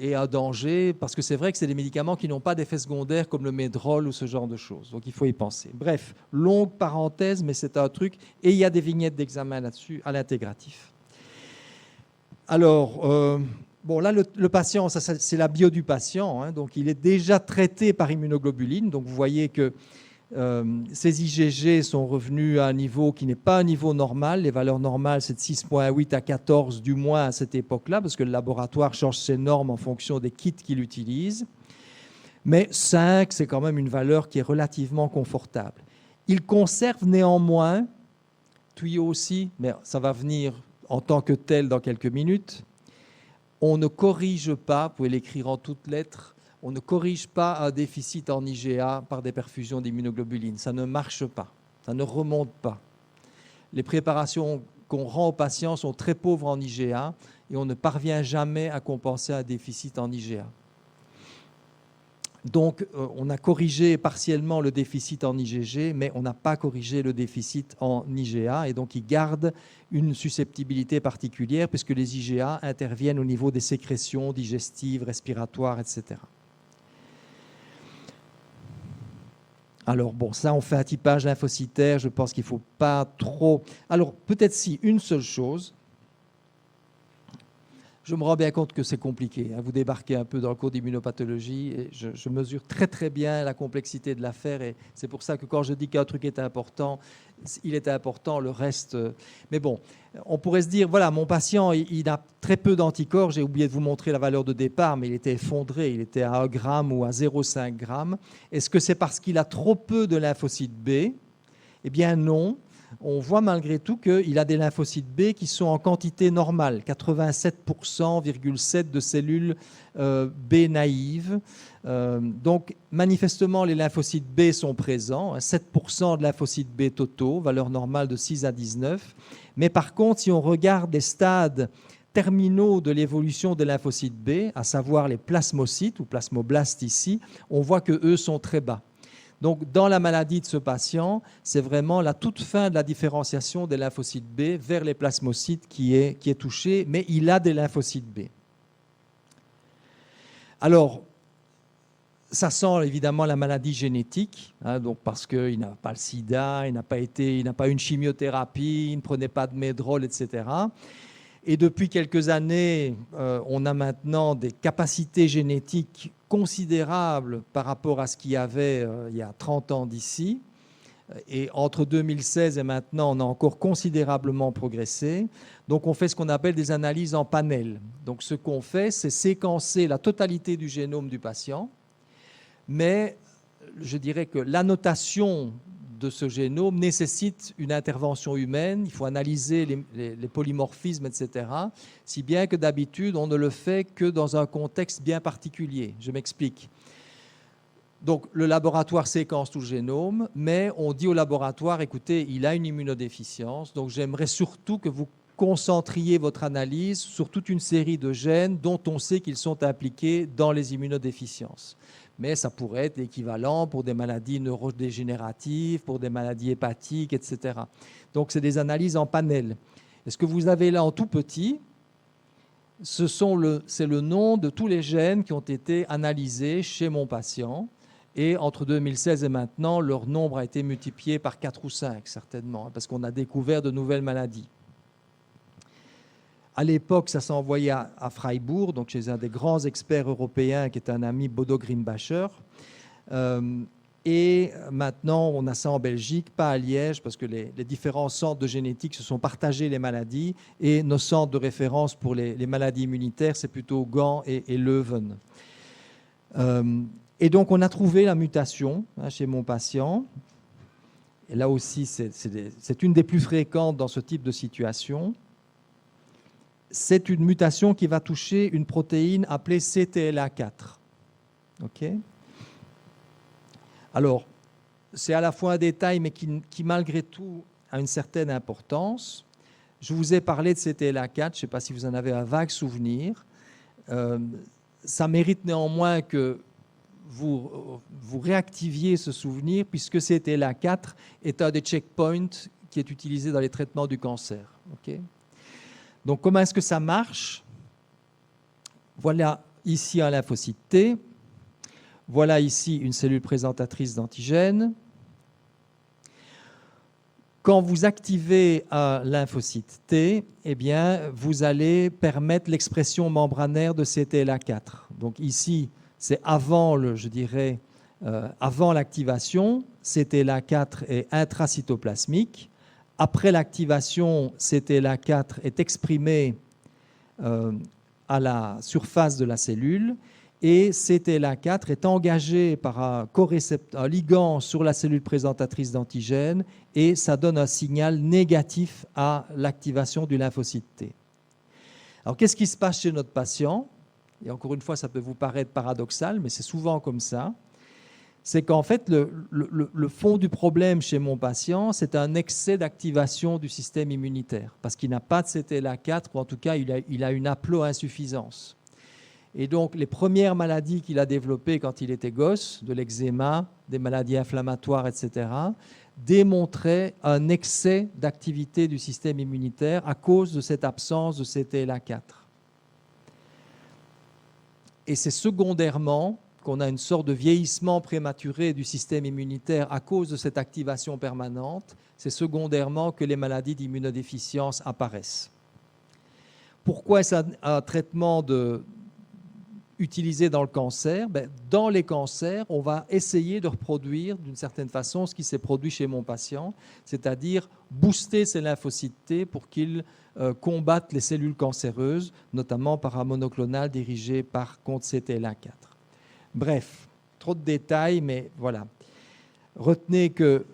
Speaker 1: et un danger, parce que c'est vrai que c'est des médicaments qui n'ont pas d'effets secondaires comme le Medrol ou ce genre de choses. Donc il faut y penser. Bref, longue parenthèse, mais c'est un truc. Et il y a des vignettes d'examen là-dessus à l'intégratif. Alors, bon, là, le patient, ça, c'est la bio du patient. Hein, donc il est déjà traité par immunoglobuline. Donc vous voyez que ces IgG sont revenus à un niveau qui n'est pas un niveau normal. Les valeurs normales, c'est de 6,8 à 14 du moins à cette époque-là, parce que le laboratoire change ses normes en fonction des kits qu'il utilise. Mais 5, c'est quand même une valeur qui est relativement confortable. Il conserve néanmoins, tuyau aussi, mais ça va venir en tant que tel dans quelques minutes, on ne corrige pas, vous pouvez l'écrire en toutes lettres, on ne corrige pas un déficit en IgA par des perfusions d'immunoglobulines. Ça ne marche pas, ça ne remonte pas. Les préparations qu'on rend aux patients sont très pauvres en IgA et on ne parvient jamais à compenser un déficit en IgA. Donc, on a corrigé partiellement le déficit en IgG, mais on n'a pas corrigé le déficit en IgA, et donc il garde une susceptibilité particulière, puisque les IgA interviennent au niveau des sécrétions digestives, respiratoires, etc. Alors, bon, ça, on fait un typage lymphocytaire, je pense qu'il ne faut pas trop... Alors, peut-être si, une seule chose... Je me rends bien compte que c'est compliqué. Vous débarquez un peu dans le cours d'immunopathologie et je mesure très très bien la complexité de l'affaire, et c'est pour ça que quand je dis qu'un truc est important, il était important, le reste. Mais bon, on pourrait se dire, voilà, mon patient, il a très peu d'anticorps. J'ai oublié de vous montrer la valeur de départ, mais il était effondré. Il était à 1 gramme ou à 0,5 gramme. Est-ce que c'est parce qu'il a trop peu de lymphocytes B? Eh bien non. On voit malgré tout qu'il a des lymphocytes B qui sont en quantité normale, 87,7% de cellules B naïves. Donc, manifestement, les lymphocytes B sont présents, 7% de lymphocytes B totaux, valeur normale de 6 à 19. Mais par contre, si on regarde les stades terminaux de l'évolution des lymphocytes B, à savoir les plasmocytes ou plasmoblastes ici, on voit qu'eux sont très bas. Donc, dans la maladie de ce patient, c'est vraiment la toute fin de la différenciation des lymphocytes B vers les plasmocytes qui est touchée, mais il a des lymphocytes B. Alors, ça sent évidemment la maladie génétique, hein, donc parce qu'il n'a pas le sida, il n'a pas eu une chimiothérapie, il ne prenait pas de Medrol, etc. Et depuis quelques années, on a maintenant des capacités génétiques considérables par rapport à ce qu'il y avait il y a 30 ans d'ici. Et entre 2016 et maintenant, on a encore considérablement progressé. Donc, on fait ce qu'on appelle des analyses en panel. Donc, ce qu'on fait, c'est séquencer la totalité du génome du patient. Mais je dirais que l'annotation de ce génome nécessite une intervention humaine. Il faut analyser les polymorphismes, etc. Si bien que d'habitude, on ne le fait que dans un contexte bien particulier. Je m'explique. Donc, le laboratoire séquence tout le génome, mais on dit au laboratoire, écoutez, il a une immunodéficience, donc j'aimerais surtout que vous concentriez votre analyse sur toute une série de gènes dont on sait qu'ils sont impliqués dans les immunodéficiences. Mais ça pourrait être équivalent pour des maladies neurodégénératives, pour des maladies hépatiques, etc. Donc, c'est des analyses en panel. Et ce que vous avez là en tout petit, c'est le nom de tous les gènes qui ont été analysés chez mon patient. Et entre 2016 et maintenant, leur nombre a été multiplié par 4 ou 5, certainement, parce qu'on a découvert de nouvelles maladies. À l'époque, ça s'est envoyé à Freiburg, donc chez un des grands experts européens qui est un ami, Bodo Grimbacher. Et maintenant, on a ça en Belgique, pas à Liège, parce que les différents centres de génétique se sont partagés les maladies. Et nos centres de référence pour les maladies immunitaires, c'est plutôt Gand et Leuven. Et donc, on a trouvé la mutation chez mon patient. Et là aussi, c'est une des plus fréquentes dans ce type de situation. C'est une mutation qui va toucher une protéine appelée CTLA4. OK ? Alors, c'est à la fois un détail, mais qui malgré tout a une certaine importance. Je vous ai parlé de CTLA4, je ne sais pas si vous en avez un vague souvenir. Ça mérite néanmoins que vous réactiviez ce souvenir, puisque CTLA4 est un des checkpoints qui est utilisé dans les traitements du cancer. Okay ? Donc, comment est-ce que ça marche? Voilà ici un lymphocyte T. Voilà ici une cellule présentatrice d'antigènes. Quand vous activez un lymphocyte T, eh bien, vous allez permettre l'expression membranaire de CTLA4. Donc ici, c'est avant, avant l'activation, CTLA4 est intracytoplasmique. Après l'activation, CTLA4 est exprimé à la surface de la cellule et CTLA4 est engagé par un ligand sur la cellule présentatrice d'antigènes et ça donne un signal négatif à l'activation du lymphocyte T. Alors, qu'est-ce qui se passe chez notre patient? Et encore une fois, ça peut vous paraître paradoxal, mais c'est souvent comme ça. C'est qu'en fait, le fond du problème chez mon patient, c'est un excès d'activation du système immunitaire, parce qu'il n'a pas de CTLA4, ou en tout cas, il a une haploinsuffisance. Et donc, les premières maladies qu'il a développées quand il était gosse, de l'eczéma, des maladies inflammatoires, etc., démontraient un excès d'activité du système immunitaire à cause de cette absence de CTLA4. Et c'est secondairement qu'on a une sorte de vieillissement prématuré du système immunitaire à cause de cette activation permanente. C'est secondairement que les maladies d'immunodéficience apparaissent. Pourquoi est-ce un traitement utilisé dans le cancer, dans les cancers, on va essayer de reproduire d'une certaine façon ce qui s'est produit chez mon patient, c'est-à-dire booster ces lymphocytes T pour qu'ils combattent les cellules cancéreuses, notamment par un monoclonal dirigé par contre CTLA4. Bref, trop de détails, mais voilà. Retenez que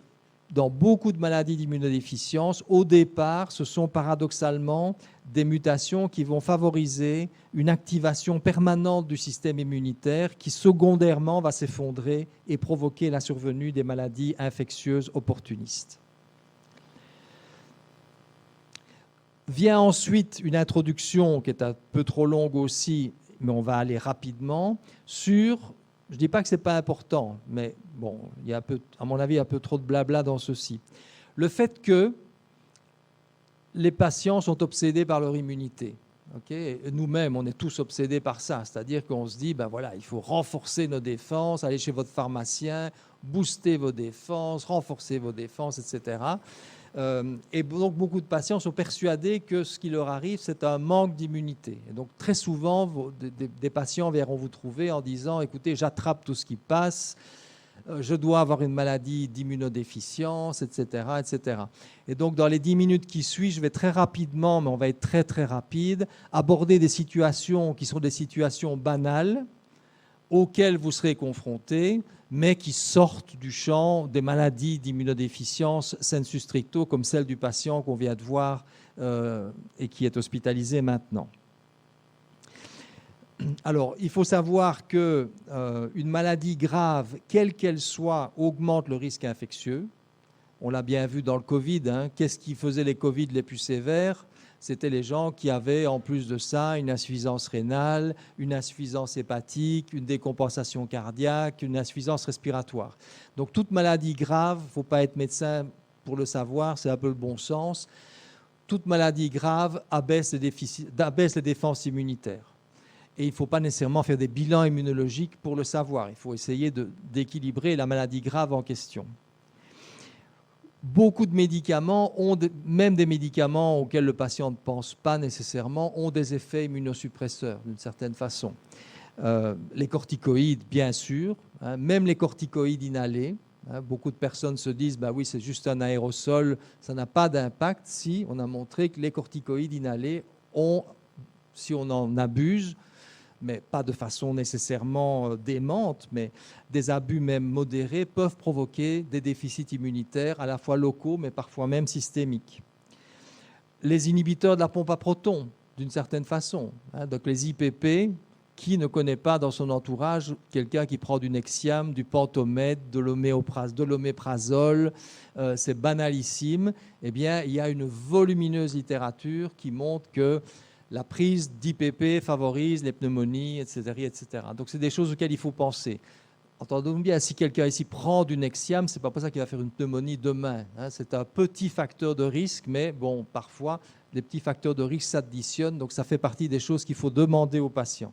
Speaker 1: dans beaucoup de maladies d'immunodéficience, au départ, ce sont paradoxalement des mutations qui vont favoriser une activation permanente du système immunitaire qui, secondairement, va s'effondrer et provoquer la survenue des maladies infectieuses opportunistes. Vient ensuite une introduction qui est un peu trop longue aussi, mais on va aller rapidement, sur, je ne dis pas que ce n'est pas important, mais bon, il y a à mon avis un peu trop de blabla dans ceci. Le fait que les patients sont obsédés par leur immunité. Okay, nous-mêmes, on est tous obsédés par ça, c'est-à-dire qu'on se dit, ben voilà, il faut renforcer nos défenses, aller chez votre pharmacien, booster vos défenses, renforcer vos défenses, etc. Et donc, beaucoup de patients sont persuadés que ce qui leur arrive, c'est un manque d'immunité. Et donc, très souvent, des patients viendront vous trouver en disant, écoutez, j'attrape tout ce qui passe, je dois avoir une maladie d'immunodéficience, etc., etc. Et donc, dans les 10 minutes qui suivent, je vais très rapidement, mais on va être très, très rapide, aborder des situations qui sont des situations banales, auxquelles vous serez confrontés, mais qui sortent du champ des maladies d'immunodéficience sensu stricto, comme celle du patient qu'on vient de voir et qui est hospitalisé maintenant. Alors, il faut savoir qu'une maladie grave, quelle qu'elle soit, augmente le risque infectieux. On l'a bien vu dans le Covid. Qu'est-ce qui faisait les Covid les plus sévères ? C'était les gens qui avaient, en plus de ça, une insuffisance rénale, une insuffisance hépatique, une décompensation cardiaque, une insuffisance respiratoire. Donc, toute maladie grave, il ne faut pas être médecin pour le savoir, c'est un peu le bon sens. Toute maladie grave abaisse les défenses immunitaires. Et il ne faut pas nécessairement faire des bilans immunologiques pour le savoir. Il faut essayer d'équilibrer la maladie grave en question. Beaucoup de médicaments, même des médicaments auxquels le patient ne pense pas nécessairement, ont des effets immunosuppresseurs d'une certaine façon. Les corticoïdes, bien sûr, même les corticoïdes inhalés. Beaucoup de personnes se disent, bah oui, c'est juste un aérosol, ça n'a pas d'impact. Si, on a montré que les corticoïdes inhalés ont, si on en abuse, mais pas de façon nécessairement démente, mais des abus même modérés peuvent provoquer des déficits immunitaires à la fois locaux, mais parfois même systémiques. Les inhibiteurs de la pompe à protons, d'une certaine façon, donc les IPP, qui ne connaît pas dans son entourage quelqu'un qui prend du Nexium, du Pentomède, de l'oméprazole, c'est banalissime. Eh bien, il y a une volumineuse littérature qui montre que la prise d'IPP favorise les pneumonies, etc., etc. Donc, c'est des choses auxquelles il faut penser. Entendons bien, si quelqu'un ici prend du Nexium, ce n'est pas pour ça qu'il va faire une pneumonie demain. C'est un petit facteur de risque, mais bon, parfois, les petits facteurs de risque s'additionnent, donc ça fait partie des choses qu'il faut demander aux patients.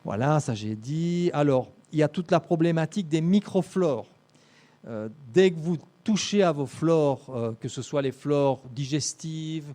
Speaker 1: Voilà, ça j'ai dit. Alors, il y a toute la problématique des microflores. Dès que vous touchez à vos flores, que ce soit les flores digestives,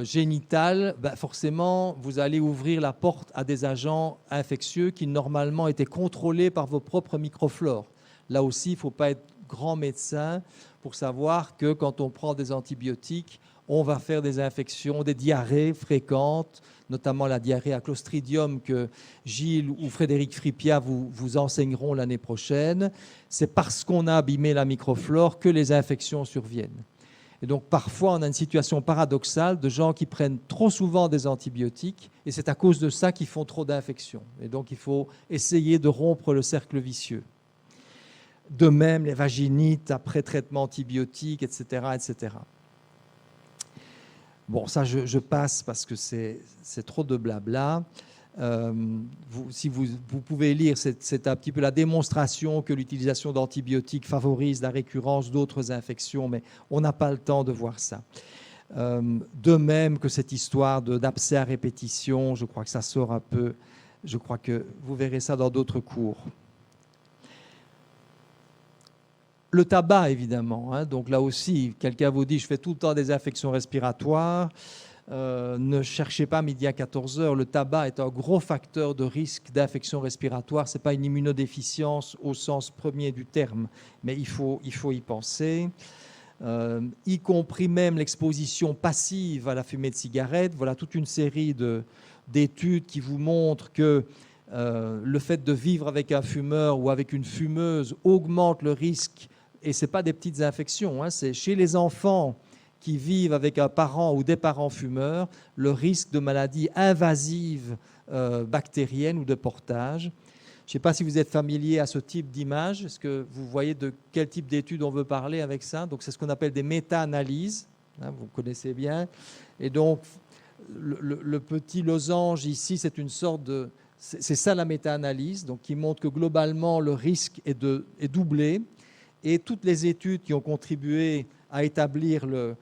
Speaker 1: génitales, forcément, vous allez ouvrir la porte à des agents infectieux qui, normalement, étaient contrôlés par vos propres microflores. Là aussi, il ne faut pas être grand médecin pour savoir que quand on prend des antibiotiques, on va faire des infections, des diarrhées fréquentes, notamment la diarrhée à Clostridium que Gilles ou Frédéric Fripia vous enseigneront l'année prochaine. C'est parce qu'on a abîmé la microflore que les infections surviennent. Et donc parfois on a une situation paradoxale de gens qui prennent trop souvent des antibiotiques et c'est à cause de ça qu'ils font trop d'infections. Et donc il faut essayer de rompre le cercle vicieux. De même les vaginites après traitement antibiotique, etc., etc. Bon, ça, je passe parce que c'est trop de blabla. Si vous pouvez lire, c'est un petit peu la démonstration que l'utilisation d'antibiotiques favorise la récurrence d'autres infections, mais on n'a pas le temps de voir ça. De même que cette histoire d'abcès à répétition, je crois que ça sort un peu, je crois que vous verrez ça dans d'autres cours. Le tabac, évidemment. Donc là aussi, quelqu'un vous dit « je fais tout le temps des infections respiratoires ». Ne cherchez pas midi à 14 heures. Le tabac est un gros facteur de risque d'infection respiratoire. Ce n'est pas une immunodéficience au sens premier du terme, mais il faut y penser. Y compris même l'exposition passive à la fumée de cigarette. Voilà toute une série d'études qui vous montrent que le fait de vivre avec un fumeur ou avec une fumeuse augmente le risque, et ce n'est pas des petites infections, hein, c'est chez les enfants qui vivent avec un parent ou des parents fumeurs, le risque de maladies invasives bactériennes ou de portage. Je ne sais pas si vous êtes familier à ce type d'image. Est-ce que vous voyez de quel type d'études on veut parler avec ça? Donc, c'est ce qu'on appelle des méta-analyses. Hein, vous connaissez bien. Et donc, le petit losange ici, c'est une sorte de... C'est ça la méta-analyse, donc qui montre que globalement, le risque est doublé. Et toutes les études qui ont contribué à établir le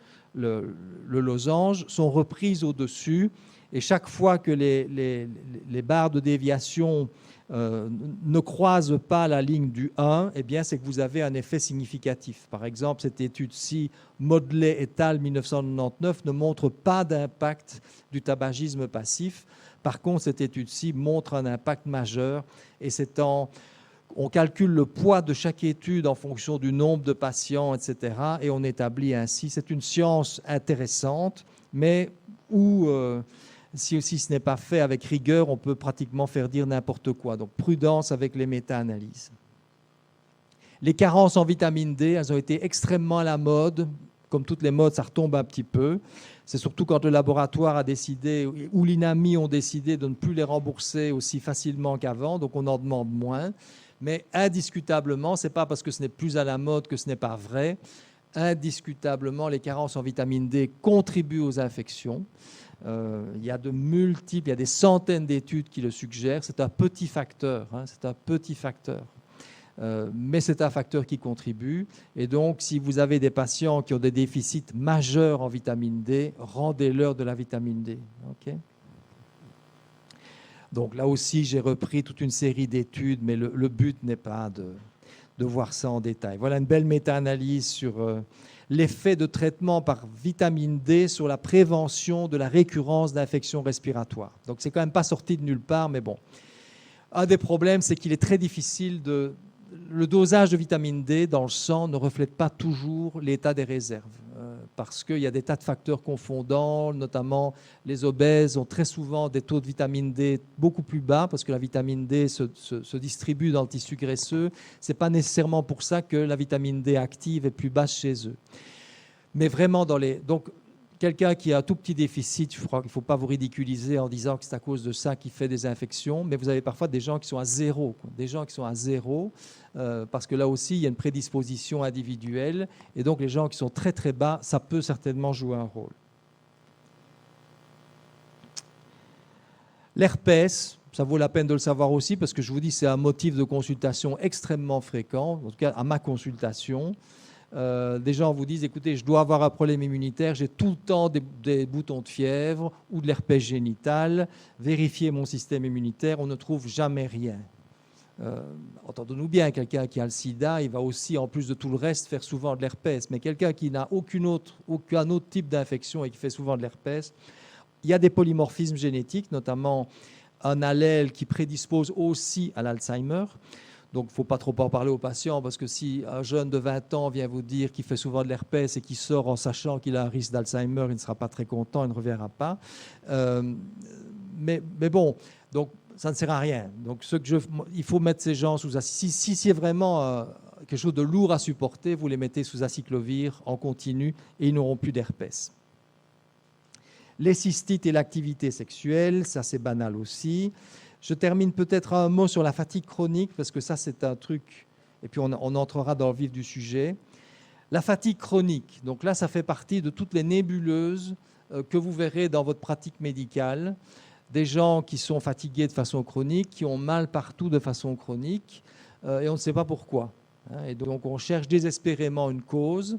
Speaker 1: losange sont reprises au-dessus. Et chaque fois que les barres de déviation ne croisent pas la ligne du 1, eh bien, c'est que vous avez un effet significatif. Par exemple, cette étude-ci, Modley et al. 1999, ne montre pas d'impact du tabagisme passif. Par contre, cette étude-ci montre un impact majeur, et on calcule le poids de chaque étude en fonction du nombre de patients, etc. Et on établit ainsi. C'est une science intéressante, mais où, si aussi ce n'est pas fait avec rigueur, on peut pratiquement faire dire n'importe quoi. Donc prudence avec les méta-analyses. Les carences en vitamine D, elles ont été extrêmement à la mode. Comme toutes les modes, ça retombe un petit peu. C'est surtout quand le laboratoire a décidé, ou l'INAMI ont décidé de ne plus les rembourser aussi facilement qu'avant, donc on en demande moins. Mais indiscutablement, ce n'est pas parce que ce n'est plus à la mode que ce n'est pas vrai. Indiscutablement, les carences en vitamine D contribuent aux infections. Il y a il y a des centaines d'études qui le suggèrent. C'est un petit facteur, hein, c'est un petit facteur. Mais c'est un facteur qui contribue. Et donc, si vous avez des patients qui ont des déficits majeurs en vitamine D, rendez-leur de la vitamine D. Okay. Donc là aussi, j'ai repris toute une série d'études, mais le but n'est pas de voir ça en détail. Voilà une belle méta-analyse sur l'effet de traitement par vitamine D sur la prévention de la récurrence d'infections respiratoires. Donc c'est quand même pas sorti de nulle part, mais bon. Un des problèmes, c'est qu'il est très difficile le dosage de vitamine D dans le sang ne reflète pas toujours l'état des réserves, parce qu'il y a des tas de facteurs confondants, notamment les obèses ont très souvent des taux de vitamine D beaucoup plus bas, parce que la vitamine D se distribue dans le tissu graisseux. Ce n'est pas nécessairement pour ça que la vitamine D active est plus basse chez eux. Mais vraiment, donc, quelqu'un qui a un tout petit déficit, je crois qu'il ne faut pas vous ridiculiser en disant que c'est à cause de ça qu'il fait des infections, mais vous avez parfois des gens qui sont à zéro, parce que là aussi, il y a une prédisposition individuelle, et donc les gens qui sont très très bas, ça peut certainement jouer un rôle. L'herpès, ça vaut la peine de le savoir aussi, parce que je vous dis, c'est un motif de consultation extrêmement fréquent, en tout cas à ma consultation. Des gens vous disent, écoutez, je dois avoir un problème immunitaire, j'ai tout le temps des boutons de fièvre ou de l'herpès génital, vérifiez mon système immunitaire, on ne trouve jamais rien. Entendons-nous bien, quelqu'un qui a le sida, il va aussi, en plus de tout le reste, faire souvent de l'herpès. Mais quelqu'un qui n'a aucun autre type d'infection et qui fait souvent de l'herpès, il y a des polymorphismes génétiques, notamment un allèle qui prédispose aussi à l'Alzheimer. Donc, il ne faut pas trop en parler aux patients, parce que si un jeune de 20 ans vient vous dire qu'il fait souvent de l'herpès et qu'il sort en sachant qu'il a un risque d'Alzheimer, il ne sera pas très content, il ne reviendra pas. Mais bon, donc ça ne sert à rien. Donc, il faut mettre ces gens sous acide. Si c'est vraiment quelque chose de lourd à supporter, vous les mettez sous acyclovir en continu et ils n'auront plus d'herpès. Les cystites et l'activité sexuelle, ça c'est banal aussi. Je termine peut-être un mot sur la fatigue chronique, parce que ça, c'est un truc, et puis on entrera dans le vif du sujet. La fatigue chronique, donc là, ça fait partie de toutes les nébuleuses que vous verrez dans votre pratique médicale. Des gens qui sont fatigués de façon chronique, qui ont mal partout de façon chronique, et on ne sait pas pourquoi. Et donc, on cherche désespérément une cause.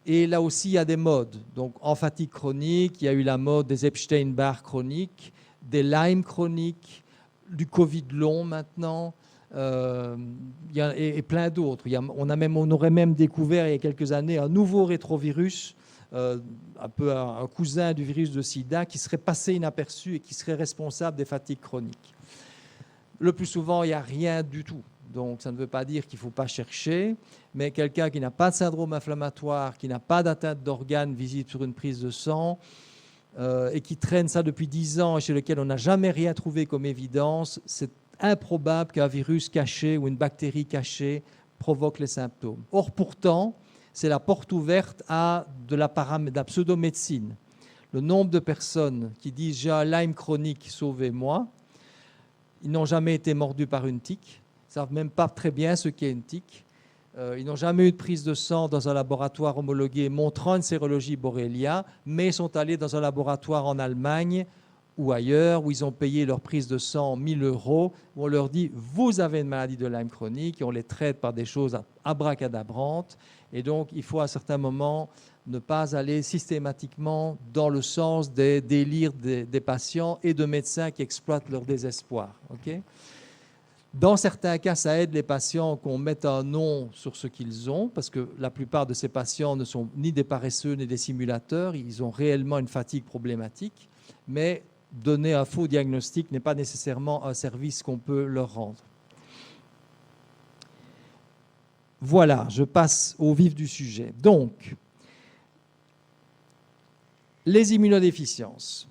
Speaker 1: Et là aussi, il y a des modes. Donc, en fatigue chronique, il y a eu la mode des Epstein-Barr chroniques, des Lyme chroniques, du Covid long maintenant, et plein d'autres. On aurait même découvert il y a quelques années un nouveau rétrovirus un peu un cousin du virus de sida qui serait passé inaperçu et qui serait responsable des fatigues chroniques. Le plus souvent, il n'y a rien du tout. Donc, ça ne veut pas dire qu'il ne faut pas chercher, mais quelqu'un qui n'a pas de syndrome inflammatoire, qui n'a pas d'atteinte d'organes visible sur une prise de sang, et qui traîne ça depuis 10 ans et chez lequel on n'a jamais rien trouvé comme évidence, c'est improbable qu'un virus caché ou une bactérie cachée provoque les symptômes. Or, pourtant, c'est la porte ouverte à de la pseudomédecine. Le nombre de personnes qui disent « j'ai un Lyme chronique, sauvez-moi », ils n'ont jamais été mordus par une tique, ils ne savent même pas très bien ce qu'est une tique. Ils n'ont jamais eu de prise de sang dans un laboratoire homologué montrant une sérologie Borrelia, mais ils sont allés dans un laboratoire en Allemagne ou ailleurs où ils ont payé leur prise de sang 1 000 €, où on leur dit « vous avez une maladie de Lyme chronique » et on les traite par des choses abracadabrantes. Et donc, il faut à certains moments ne pas aller systématiquement dans le sens des délires des patients et de médecins qui exploitent leur désespoir. Okay ? Dans certains cas, ça aide les patients qu'on mette un nom sur ce qu'ils ont, parce que la plupart de ces patients ne sont ni des paresseux ni des simulateurs, ils ont réellement une fatigue problématique, mais donner un faux diagnostic n'est pas nécessairement un service qu'on peut leur rendre. Voilà, je passe au vif du sujet. Donc, les immunodéficiences,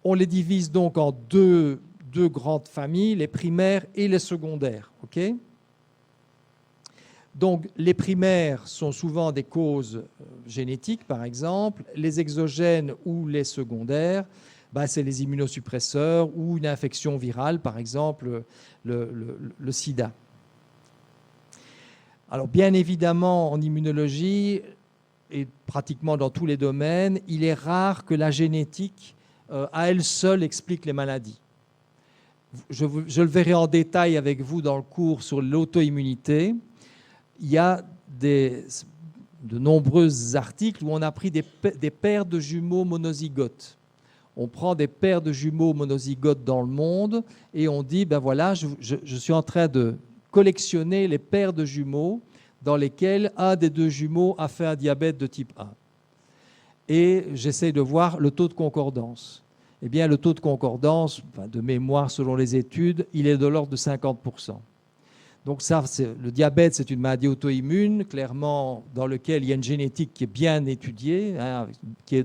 Speaker 1: on les divise donc en deux grandes familles, les primaires et les secondaires. Okay ? Donc, les primaires sont souvent des causes génétiques, par exemple. Les exogènes ou les secondaires, c'est les immunosuppresseurs ou une infection virale, par exemple le sida. Alors, bien évidemment, en immunologie, et pratiquement dans tous les domaines, il est rare que la génétique, à elle seule, explique les maladies. Je le verrai en détail avec vous dans le cours sur l'auto-immunité. Il y a de nombreux articles où on a pris des paires de jumeaux monozygotes. On prend des paires de jumeaux monozygotes dans le monde et on dit, ben voilà, je suis en train de collectionner les paires de jumeaux dans lesquels un des deux jumeaux a fait un diabète de type 1. Et j'essaie de voir le taux de concordance. Eh bien, le taux de concordance, de mémoire selon les études, il est de l'ordre de 50%. Donc ça, le diabète, c'est une maladie auto-immune, clairement, dans laquelle il y a une génétique qui est bien étudiée, qui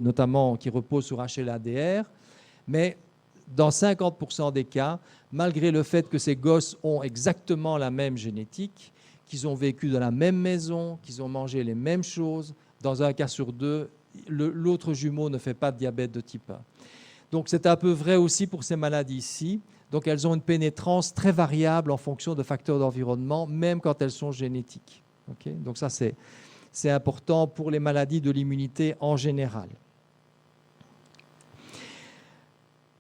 Speaker 1: repose sur HLA-DR, mais dans 50% des cas, malgré le fait que ces gosses ont exactement la même génétique, qu'ils ont vécu dans la même maison, qu'ils ont mangé les mêmes choses, dans un cas sur deux, l'autre jumeau ne fait pas de diabète de type 1. Donc c'est un peu vrai aussi pour ces maladies-ci. Donc elles ont une pénétrance très variable en fonction de facteurs d'environnement, même quand elles sont génétiques. Okay ? Donc ça, c'est important pour les maladies de l'immunité en général.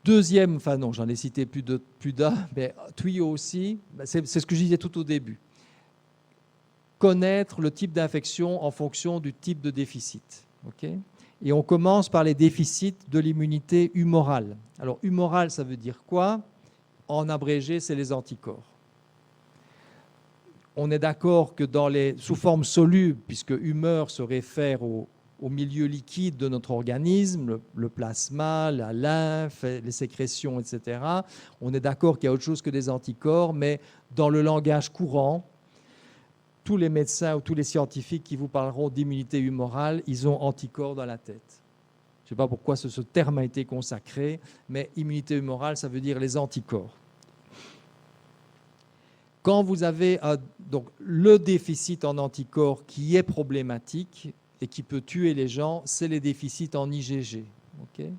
Speaker 1: Deuxième, enfin non, j'en ai cité plus d'un, mais tuyau aussi, c'est ce que je disais tout au début. Connaître le type d'infection en fonction du type de déficit. Okay ? Et on commence par les déficits de l'immunité humorale. Alors, humorale, ça veut dire quoi ? En abrégé, c'est les anticorps. On est d'accord que sous forme soluble, puisque humeur se réfère au milieu liquide de notre organisme, le plasma, la lymphe, les sécrétions, etc., on est d'accord qu'il y a autre chose que des anticorps, mais dans le langage courant, tous les médecins ou tous les scientifiques qui vous parleront d'immunité humorale, ils ont anticorps dans la tête. Je ne sais pas pourquoi ce terme a été consacré, mais immunité humorale, ça veut dire les anticorps. Quand vous avez donc, le déficit en anticorps qui est problématique et qui peut tuer les gens, c'est les déficits en IgG. Okay ?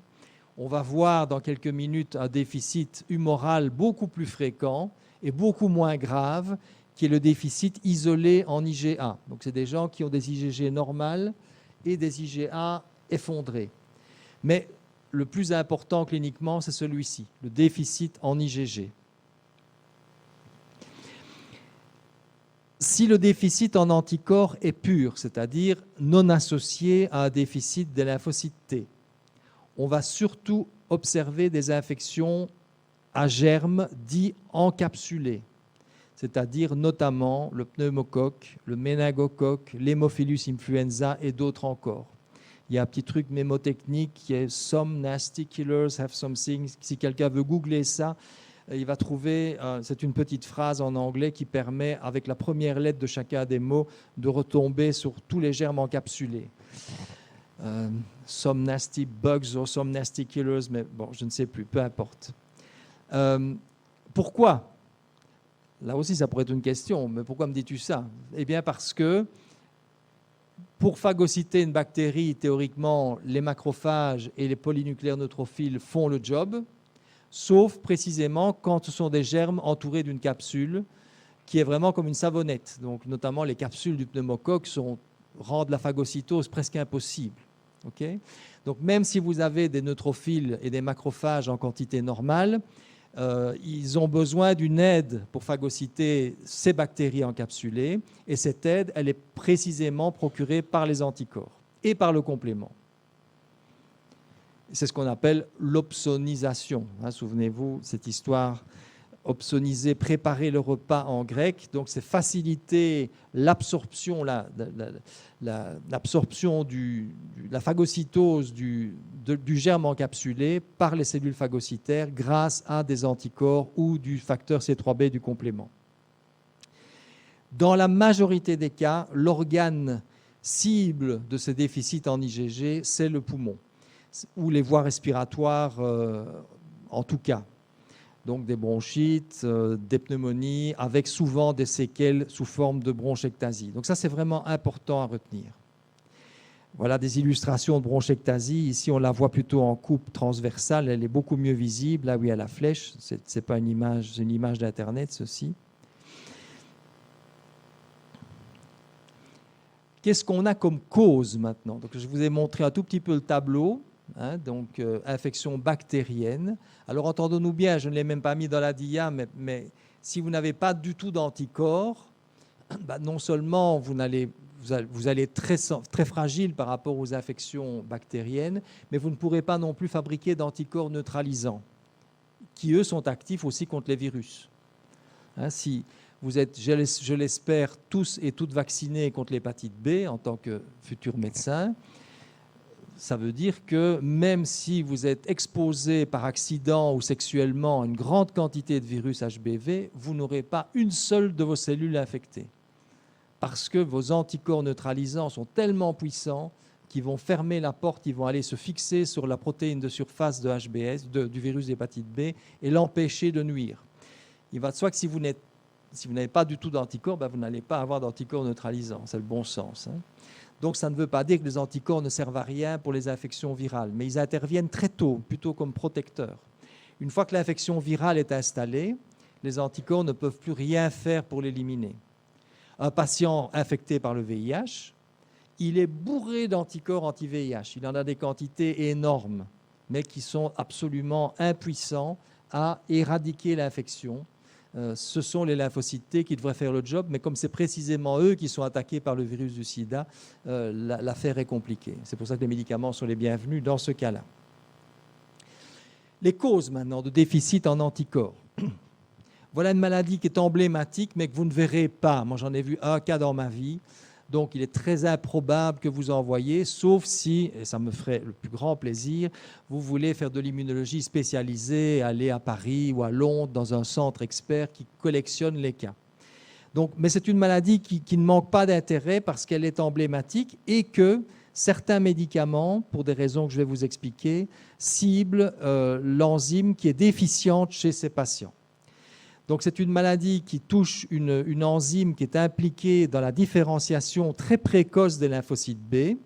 Speaker 1: On va voir dans quelques minutes un déficit humoral beaucoup plus fréquent et beaucoup moins grave, qui est le déficit isolé en IgA. Donc, c'est des gens qui ont des IgG normales et des IgA effondrés. Mais le plus important cliniquement, c'est celui-ci, le déficit en IgG. Si le déficit en anticorps est pur, c'est-à-dire non associé à un déficit des lymphocytes T, on va surtout observer des infections à germes dits encapsulés, c'est-à-dire notamment le pneumocoque, le méningocoque, l'Haemophilus influenza et d'autres encore. Il y a un petit truc mémotechnique qui est Some nasty killers have something. Si quelqu'un veut googler ça, il va trouver, c'est une petite phrase en anglais qui permet, avec la première lettre de chacun des mots, de retomber sur tous les germes encapsulés. Some nasty bugs or some nasty killers, mais bon, je ne sais plus, peu importe. Pourquoi? Là aussi, ça pourrait être une question, mais pourquoi me dis-tu ça? Eh bien, parce que pour phagocyter une bactérie, théoriquement, les macrophages et les polynucléaires neutrophiles font le job, sauf précisément quand ce sont des germes entourés d'une capsule qui est vraiment comme une savonnette. Donc, notamment, les capsules du pneumocoque rendent la phagocytose presque impossible. Okay? Donc, même si vous avez des neutrophiles et des macrophages en quantité normale, ils ont besoin d'une aide pour phagocyter ces bactéries encapsulées, et cette aide, elle est précisément procurée par les anticorps et par le complément. C'est ce qu'on appelle l'opsonisation. Souvenez-vous, cette histoire, opsoniser, préparer le repas en grec, donc c'est faciliter l'absorption, l'absorption la phagocytose du germe encapsulé par les cellules phagocytaires grâce à des anticorps ou du facteur C3b du complément. Dans la majorité des cas, l'organe cible de ces déficits en IgG, c'est le poumon, ou les voies respiratoires en tout cas. Donc des bronchites, des pneumonies, avec souvent des séquelles sous forme de bronchectasie. Donc ça, c'est vraiment important à retenir. Voilà des illustrations de bronchectasie. Ici, on la voit plutôt en coupe transversale. Elle est beaucoup mieux visible, là où il y a la flèche. Ce n'est pas une image, c'est une image d'Internet, ceci. Qu'est-ce qu'on a comme cause maintenant? Donc, je vous ai montré un tout petit peu le tableau. Donc, infection bactérienne. Alors, entendons-nous bien, je ne l'ai même pas mis dans la dia, mais si vous n'avez pas du tout d'anticorps, non seulement vous allez être très fragile par rapport aux infections bactériennes, mais vous ne pourrez pas non plus fabriquer d'anticorps neutralisants, qui eux sont actifs aussi contre les virus. Si vous êtes, je l'espère, tous et toutes vaccinés contre l'hépatite B en tant que futur médecin, ça veut dire que même si vous êtes exposé par accident ou sexuellement à une grande quantité de virus HBV, vous n'aurez pas une seule de vos cellules infectées. Parce que vos anticorps neutralisants sont tellement puissants qu'ils vont fermer la porte, ils vont aller se fixer sur la protéine de surface de HBS, du virus d'hépatite B, et l'empêcher de nuire. Il va de soi que si vous n'avez pas du tout d'anticorps, vous n'allez pas avoir d'anticorps neutralisants. C'est le bon sens. Donc, ça ne veut pas dire que les anticorps ne servent à rien pour les infections virales, mais ils interviennent très tôt, plutôt comme protecteurs. Une fois que l'infection virale est installée, les anticorps ne peuvent plus rien faire pour l'éliminer. Un patient infecté par le VIH, il est bourré d'anticorps anti-VIH. Il en a des quantités énormes, mais qui sont absolument impuissants à éradiquer l'infection. Ce sont les lymphocytes T qui devraient faire le job, mais comme c'est précisément eux qui sont attaqués par le virus du sida, l'affaire est compliquée. C'est pour ça que les médicaments sont les bienvenus dans ce cas-là. Les causes maintenant de déficit en anticorps. Voilà une maladie qui est emblématique, mais que vous ne verrez pas. Moi, j'en ai vu un cas dans ma vie. Donc, il est très improbable que vous en voyez, sauf si, et ça me ferait le plus grand plaisir, vous voulez faire de l'immunologie spécialisée, aller à Paris ou à Londres dans un centre expert qui collectionne les cas. Donc, mais c'est une maladie qui ne manque pas d'intérêt parce qu'elle est emblématique et que certains médicaments, pour des raisons que je vais vous expliquer, ciblent l'enzyme qui est déficiente chez ces patients. Donc c'est une maladie qui touche une enzyme qui est impliquée dans la différenciation très précoce des lymphocytes B,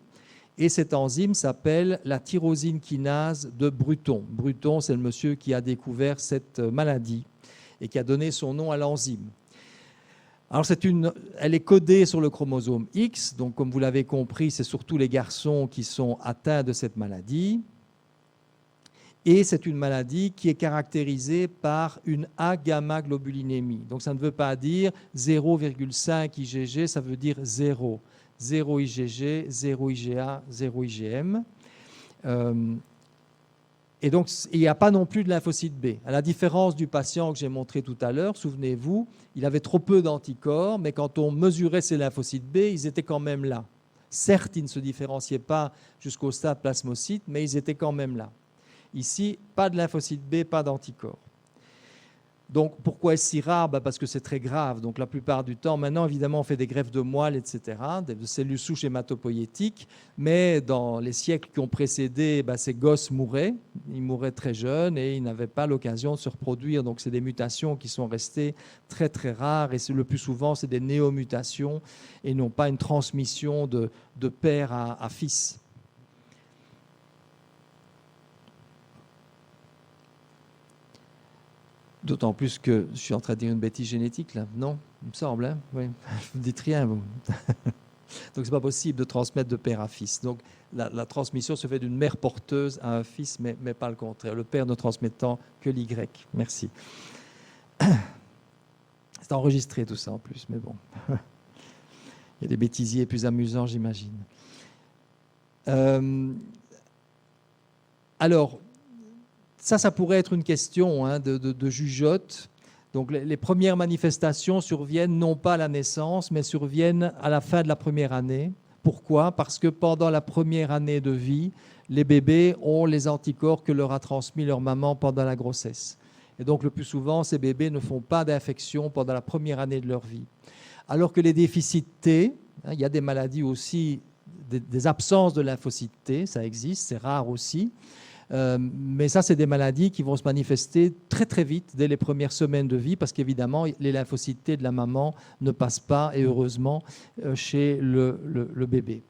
Speaker 1: et cette enzyme s'appelle la tyrosine kinase de Bruton. Bruton, c'est le monsieur qui a découvert cette maladie et qui a donné son nom à l'enzyme. Alors elle est codée sur le chromosome X, donc comme vous l'avez compris, c'est surtout les garçons qui sont atteints de cette maladie. Et c'est une maladie qui est caractérisée par une A-gamma-globulinémie. Donc ça ne veut pas dire 0,5 IgG, ça veut dire 0. 0 IgG, 0 IgA, 0 IgM. Et donc il n'y a pas non plus de lymphocyte B. À la différence du patient que j'ai montré tout à l'heure, souvenez-vous, il avait trop peu d'anticorps, mais quand on mesurait ses lymphocytes B, ils étaient quand même là. Certes, ils ne se différenciaient pas jusqu'au stade plasmocyte, mais ils étaient quand même là. Ici, pas de lymphocyte B, pas d'anticorps. Donc, pourquoi est-ce si rare? Parce que c'est très grave. Donc, la plupart du temps, maintenant, évidemment, on fait des greffes de moelle, etc., de cellules souches hématopoïétiques. Mais dans les siècles qui ont précédé, ces gosses mouraient. Ils mouraient très jeunes et ils n'avaient pas l'occasion de se reproduire. Donc, c'est des mutations qui sont restées très, très rares. Et le plus souvent, c'est des néomutations et non pas une transmission de père à fils. D'autant plus que je suis en train de dire une bêtise génétique, là. Non, il me semble. Hein, oui. Vous ne dites rien, vous. Donc, ce n'est pas possible de transmettre de père à fils. Donc, la transmission se fait d'une mère porteuse à un fils, mais pas le contraire. Le père ne transmettant que l'Y. Merci. C'est enregistré tout ça en plus, mais bon. Il y a des bêtisiers plus amusants, j'imagine. Alors, ça pourrait être une question de jugeote. Donc, les premières manifestations surviennent non pas à la naissance, mais surviennent à la fin de la première année. Pourquoi? Parce que pendant la première année de vie, les bébés ont les anticorps que leur a transmis leur maman pendant la grossesse. Et donc, le plus souvent, ces bébés ne font pas d'infection pendant la première année de leur vie. Alors que les déficits T, il y a des maladies aussi, des absences de lymphocytes T, ça existe, c'est rare aussi. Mais ça, c'est des maladies qui vont se manifester très très vite dès les premières semaines de vie parce qu'évidemment, les lymphocytes T de la maman ne passent pas, et heureusement, chez le bébé.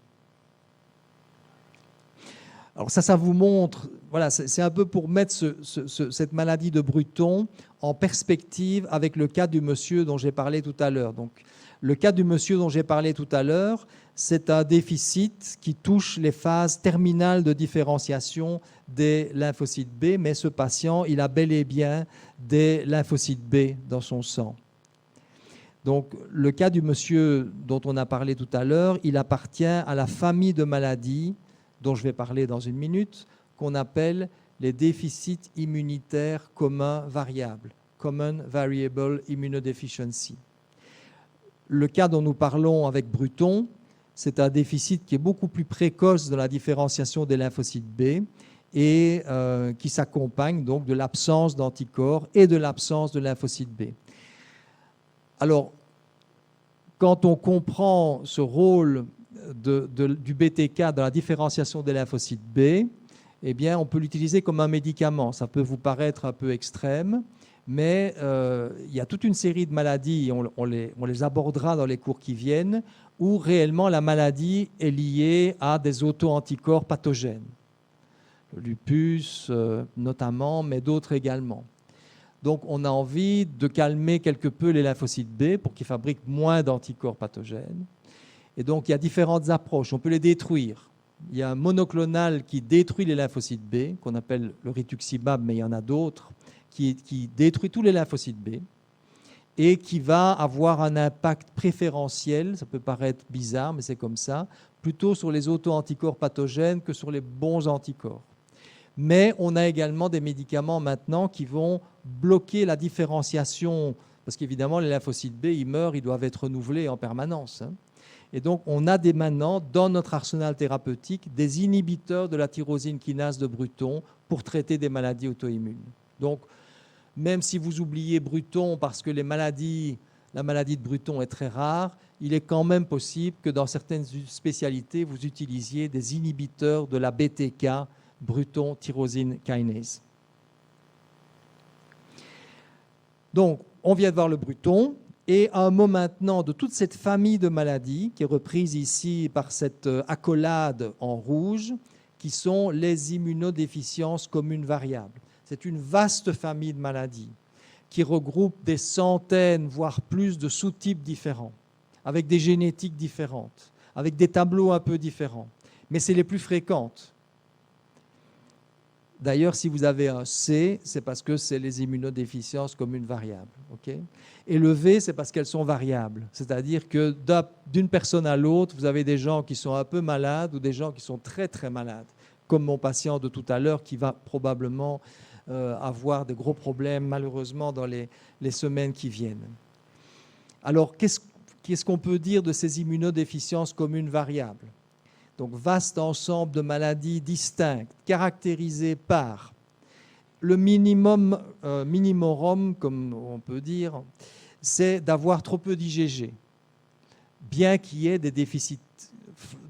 Speaker 1: Alors ça vous montre, voilà, c'est un peu pour mettre cette maladie de Bruton en perspective avec le cas du monsieur dont j'ai parlé tout à l'heure. Donc, le cas du monsieur dont j'ai parlé tout à l'heure, c'est un déficit qui touche les phases terminales de différenciation des lymphocytes B, mais ce patient, il a bel et bien des lymphocytes B dans son sang. Donc, le cas du monsieur dont on a parlé tout à l'heure, il appartient à la famille de maladies dont je vais parler dans une minute, qu'on appelle les déficits immunitaires communs variables, Common Variable Immunodeficiency. Le cas dont nous parlons avec Bruton, c'est un déficit qui est beaucoup plus précoce dans la différenciation des lymphocytes B et qui s'accompagne donc de l'absence d'anticorps et de l'absence de lymphocytes B. Alors, quand on comprend ce rôle du BTK dans la différenciation des lymphocytes B, eh bien, on peut l'utiliser comme un médicament. Ça peut vous paraître un peu extrême, mais il y a toute une série de maladies, on les abordera dans les cours qui viennent, où réellement la maladie est liée à des auto-anticorps pathogènes. Le lupus notamment, mais d'autres également. Donc on a envie de calmer quelque peu les lymphocytes B pour qu'ils fabriquent moins d'anticorps pathogènes. Et donc il y a différentes approches, on peut les détruire. Il y a un monoclonal qui détruit les lymphocytes B, qu'on appelle le rituximab, mais il y en a d'autres, qui détruit tous les lymphocytes B et qui va avoir un impact préférentiel, ça peut paraître bizarre, mais c'est comme ça, plutôt sur les auto-anticorps pathogènes que sur les bons anticorps. Mais on a également des médicaments maintenant qui vont bloquer la différenciation, parce qu'évidemment les lymphocytes B, ils meurent, ils doivent être renouvelés en permanence. Et donc on a maintenant dans notre arsenal thérapeutique des inhibiteurs de la tyrosine kinase de Bruton pour traiter des maladies auto-immunes. Donc même si vous oubliez Bruton parce que la maladie de Bruton est très rare, il est quand même possible que dans certaines spécialités, vous utilisiez des inhibiteurs de la BTK, Bruton tyrosine kinase. Donc, on vient de voir le Bruton, et un mot maintenant de toute cette famille de maladies qui est reprise ici par cette accolade en rouge, qui sont les immunodéficiences communes variables. C'est une vaste famille de maladies qui regroupe des centaines, voire plus de sous-types différents, avec des génétiques différentes, avec des tableaux un peu différents. Mais c'est les plus fréquentes. D'ailleurs, si vous avez un C, c'est parce que c'est les immunodéficiences communes variables. Okay? Et le V, c'est parce qu'elles sont variables. C'est-à-dire que d'une personne à l'autre, vous avez des gens qui sont un peu malades ou des gens qui sont très très malades, comme mon patient de tout à l'heure qui va probablement avoir de gros problèmes, malheureusement, dans les semaines qui viennent. Alors, qu'est-ce qu'on peut dire de ces immunodéficiences communes variables? Donc, vaste ensemble de maladies distinctes, caractérisées par le minimorum, comme on peut dire, c'est d'avoir trop peu d'IgG, bien qu'il y ait des déficits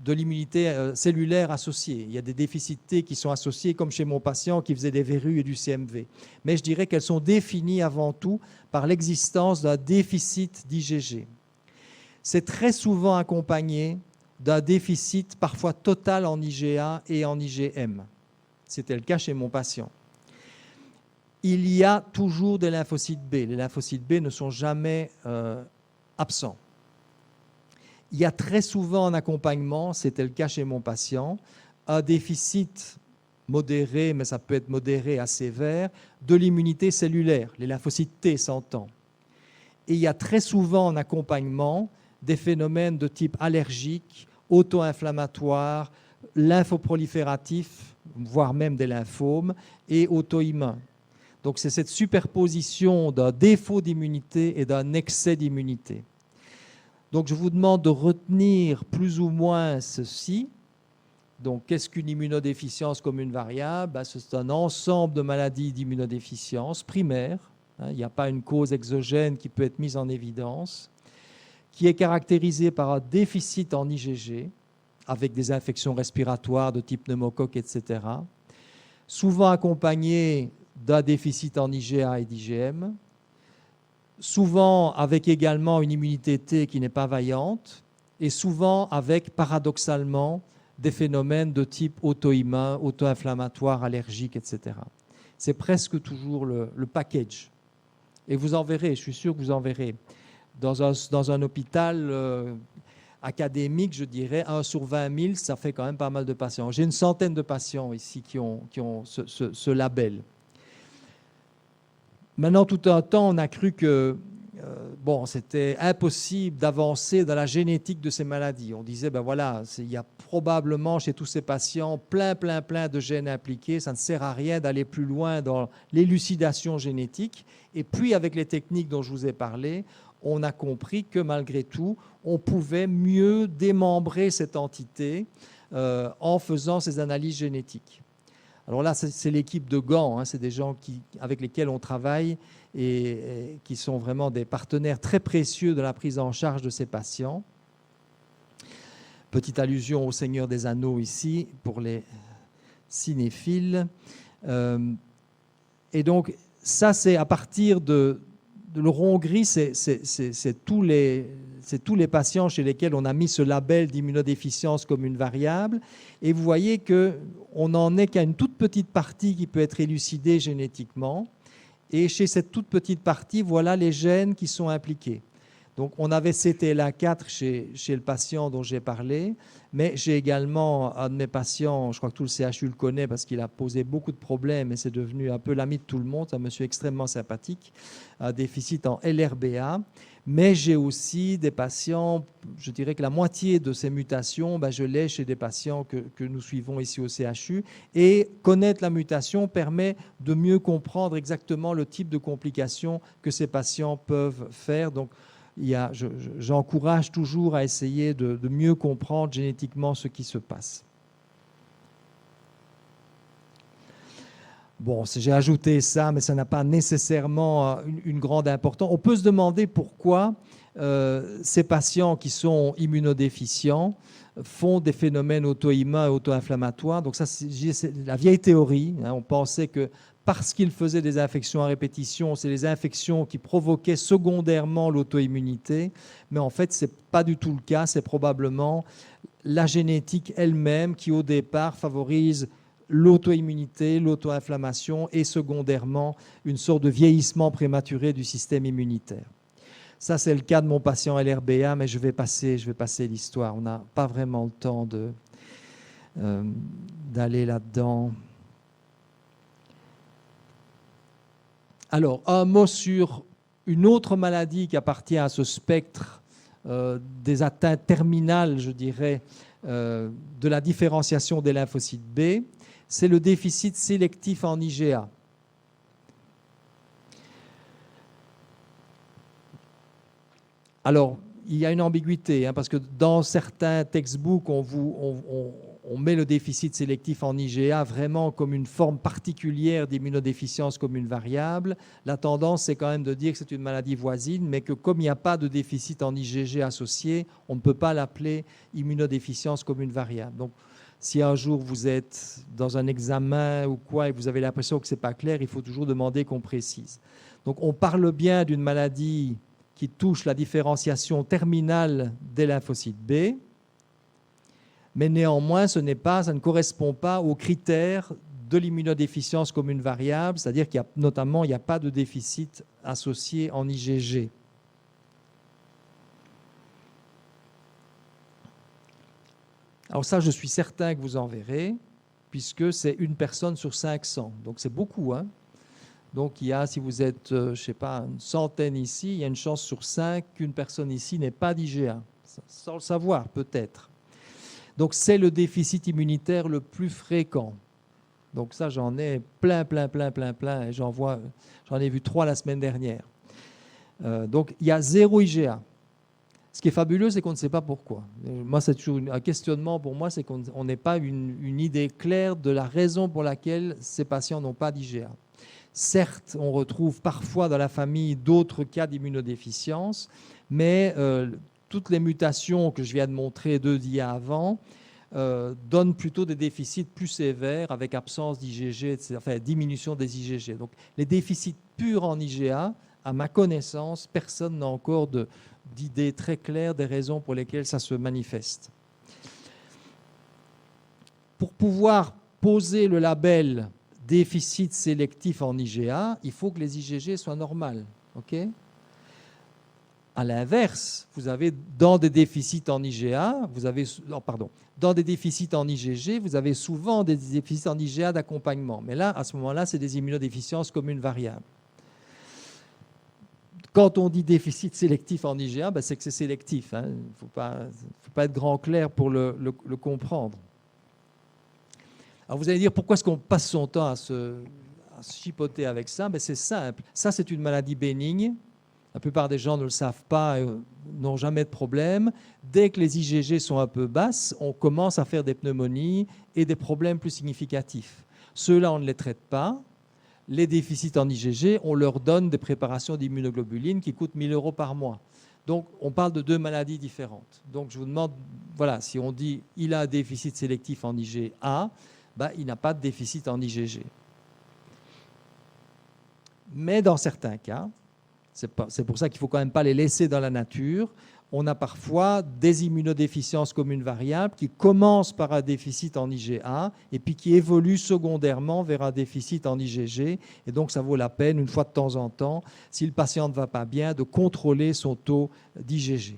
Speaker 1: de l'immunité cellulaire associés. Il y a des déficits T qui sont associés, comme chez mon patient qui faisait des verrues et du CMV. Mais je dirais qu'elles sont définies avant tout par l'existence d'un déficit d'IgG. C'est très souvent accompagné d'un déficit parfois total en IgA et en IgM. C'était le cas chez mon patient. Il y a toujours des lymphocytes B. Les lymphocytes B ne sont jamais absents. Il y a très souvent en accompagnement, c'était le cas chez mon patient, un déficit modéré, mais ça peut être modéré à sévère, de l'immunité cellulaire. Les lymphocytes T s'entend. Et il y a très souvent en accompagnement des phénomènes de type allergique, auto-inflammatoire, lymphoprolifératif, voire même des lymphomes, et auto-immun. Donc c'est cette superposition d'un défaut d'immunité et d'un excès d'immunité. Donc je vous demande de retenir plus ou moins ceci. Donc qu'est-ce qu'une immunodéficience comme une variable? C'est un ensemble de maladies d'immunodéficience primaire. Il n'y a pas une cause exogène qui peut être mise en évidence, qui est caractérisée par un déficit en IgG, avec des infections respiratoires de type pneumocoque, etc. Souvent accompagné d'un déficit en IgA et d'IgM, souvent avec également une immunité T qui n'est pas vaillante, et souvent avec, paradoxalement, des phénomènes de type auto-immun, auto-inflammatoire, allergique, etc. C'est presque toujours le package. Et vous en verrez, je suis sûr que vous en verrez. Dans un hôpital académique, je dirais, 1 sur 20 000, ça fait quand même pas mal de patients. J'ai une centaine de patients ici qui ont ce label. Maintenant, tout un temps, on a cru que c'était impossible d'avancer dans la génétique de ces maladies. On disait, ben voilà, il y a probablement chez tous ces patients plein de gènes impliqués. Ça ne sert à rien d'aller plus loin dans l'élucidation génétique. Et puis, avec les techniques dont je vous ai parlé, on a compris que malgré tout, on pouvait mieux démembrer cette entité en faisant ces analyses génétiques. Alors là, c'est l'équipe de Gand, c'est des gens avec lesquels on travaille et qui sont vraiment des partenaires très précieux de la prise en charge de ces patients. Petite allusion au Seigneur des Anneaux ici, pour les cinéphiles. Et donc, ça, c'est à partir de le rond gris, c'est tous les patients chez lesquels on a mis ce label d'immunodéficience comme une variable. Et vous voyez qu'on n'en est qu'à une toute petite partie qui peut être élucidée génétiquement. Et chez cette toute petite partie, voilà les gènes qui sont impliqués. Donc, on avait CTLA4 chez le patient dont j'ai parlé, mais j'ai également un de mes patients, je crois que tout le CHU le connaît parce qu'il a posé beaucoup de problèmes et c'est devenu un peu l'ami de tout le monde, un monsieur extrêmement sympathique, un déficit en LRBA. Mais j'ai aussi des patients, je dirais que la moitié de ces mutations, je l'ai chez des patients que nous suivons ici au CHU. Et connaître la mutation permet de mieux comprendre exactement le type de complications que ces patients peuvent faire. Donc, j'encourage toujours à essayer de mieux comprendre génétiquement ce qui se passe. Bon, j'ai ajouté ça, mais ça n'a pas nécessairement une grande importance. On peut se demander pourquoi ces patients qui sont immunodéficients font des phénomènes auto-immuns et auto-inflammatoires. Donc ça, c'est la vieille théorie. On pensait que parce qu'ils faisaient des infections à répétition, c'est les infections qui provoquaient secondairement l'auto-immunité. Mais en fait, ce n'est pas du tout le cas. C'est probablement la génétique elle-même qui, au départ, favorise l'auto-immunité, l'auto-inflammation et secondairement une sorte de vieillissement prématuré du système immunitaire. Ça, c'est le cas de mon patient LRBA, mais je vais passer l'histoire. On n'a pas vraiment le temps d'aller là-dedans. Alors, un mot sur une autre maladie qui appartient à ce spectre des atteintes terminales, je dirais, de la différenciation des lymphocytes B, c'est le déficit sélectif en IgA. Alors, il y a une ambiguïté, hein, parce que dans certains textbooks, on met le déficit sélectif en IgA vraiment comme une forme particulière d'immunodéficience commune variable. La tendance, c'est quand même de dire que c'est une maladie voisine, mais que comme il n'y a pas de déficit en IgG associé, on ne peut pas l'appeler immunodéficience commune variable. Donc, si un jour vous êtes dans un examen ou quoi et vous avez l'impression que ce n'est pas clair, il faut toujours demander qu'on précise. Donc, on parle bien d'une maladie qui touche la différenciation terminale des lymphocytes B, mais néanmoins, ça ne correspond pas aux critères de l'immunodéficience commune variable, c'est-à-dire qu'il y a notamment, il n'y a pas de déficit associé en IgG. Alors ça, je suis certain que vous en verrez, puisque c'est une personne sur 500, donc c'est beaucoup, hein. Donc, il y a, si vous êtes, je ne sais pas, une centaine ici, il y a une chance sur 5 qu'une personne ici n'ait pas d'IgA, sans le savoir peut-être. Donc, c'est le déficit immunitaire le plus fréquent. Donc, ça, j'en ai plein, et j'en ai vu 3 la semaine dernière. Donc, il y a 0 IgA. Ce qui est fabuleux, c'est qu'on ne sait pas pourquoi. Moi, c'est toujours un questionnement pour moi, c'est qu'on n'ait pas une idée claire de la raison pour laquelle ces patients n'ont pas d'IgA. Certes, on retrouve parfois dans la famille d'autres cas d'immunodéficience, mais toutes les mutations que je viens de montrer 2 dias avant donnent plutôt des déficits plus sévères avec absence d'IgG, enfin diminution des IgG. Donc les déficits purs en IgA, à ma connaissance, personne n'a encore d'idée très claire des raisons pour lesquelles ça se manifeste. Pour pouvoir poser le label déficit sélectif en IgA, il faut que les IgG soient normales. Okay, à l'inverse, vous avez dans des déficits en IgA, dans des déficits en IgG, vous avez souvent des déficits en IgA d'accompagnement. Mais là, à ce moment-là, c'est des immunodéficiences communes variables. Quand on dit déficit sélectif en IgA, c'est que c'est sélectif. Il ne faut pas être grand clair pour le comprendre. Alors vous allez dire, pourquoi est-ce qu'on passe son temps à se chipoter avec ça? C'est simple. Ça, c'est une maladie bénigne. La plupart des gens ne le savent pas, n'ont jamais de problème. Dès que les IgG sont un peu basses, on commence à faire des pneumonies et des problèmes plus significatifs. Ceux-là, on ne les traite pas. Les déficits en IgG, on leur donne des préparations d'immunoglobulines qui coûtent 1 000 € par mois. Donc, on parle de 2 maladies différentes. Donc, je vous demande, voilà, si on dit il a un déficit sélectif en IgA, il n'a pas de déficit en IgG. Mais dans certains cas, c'est pour ça qu'il ne faut quand même pas les laisser dans la nature, on a parfois des immunodéficiences communes variables qui commencent par un déficit en IgA et puis qui évoluent secondairement vers un déficit en IgG. Et donc, ça vaut la peine, une fois de temps en temps, si le patient ne va pas bien, de contrôler son taux d'IgG.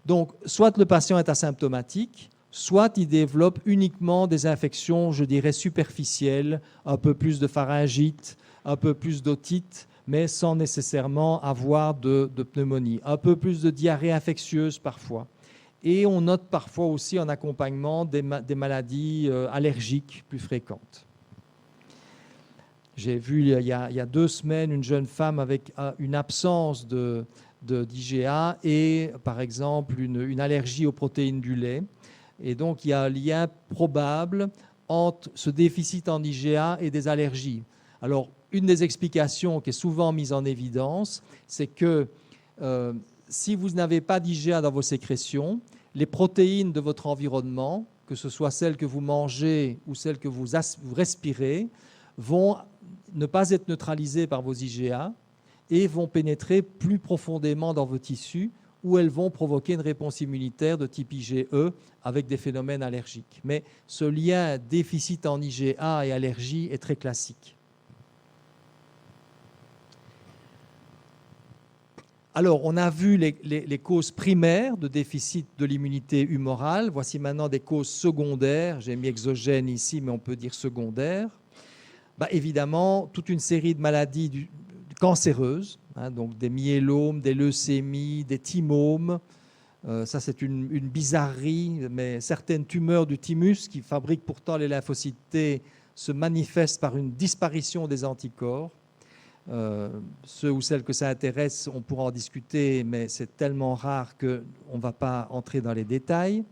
Speaker 1: Donc, soit le patient est asymptomatique, soit il développe uniquement des infections, je dirais, superficielles, un peu plus de pharyngite, un peu plus d'otite, mais sans nécessairement avoir de pneumonie. Un peu plus de diarrhée infectieuse parfois. Et on note parfois aussi en accompagnement des maladies allergiques plus fréquentes. J'ai vu il y a 2 semaines une jeune femme avec une absence d'IgA et par exemple une allergie aux protéines du lait. Et donc, il y a un lien probable entre ce déficit en IgA et des allergies. Alors, une des explications qui est souvent mise en évidence, c'est que si vous n'avez pas d'IgA dans vos sécrétions, les protéines de votre environnement, que ce soit celles que vous mangez ou celles que vous respirez, vont ne pas être neutralisées par vos IgA et vont pénétrer plus profondément dans vos tissus, où elles vont provoquer une réponse immunitaire de type IgE avec des phénomènes allergiques. Mais ce lien déficit en IgA et allergie est très classique. Alors, on a vu les causes primaires de déficit de l'immunité humorale. Voici maintenant des causes secondaires. J'ai mis exogènes ici, mais on peut dire secondaires. Évidemment, toute une série de maladies cancéreuses, donc des myélomes, des leucémies, des thymomes. Ça, c'est une bizarrerie, mais certaines tumeurs du thymus qui fabriquent pourtant les lymphocytes T se manifestent par une disparition des anticorps. Ceux ou celles que ça intéresse, on pourra en discuter, mais c'est tellement rare qu'on ne va pas entrer dans les détails.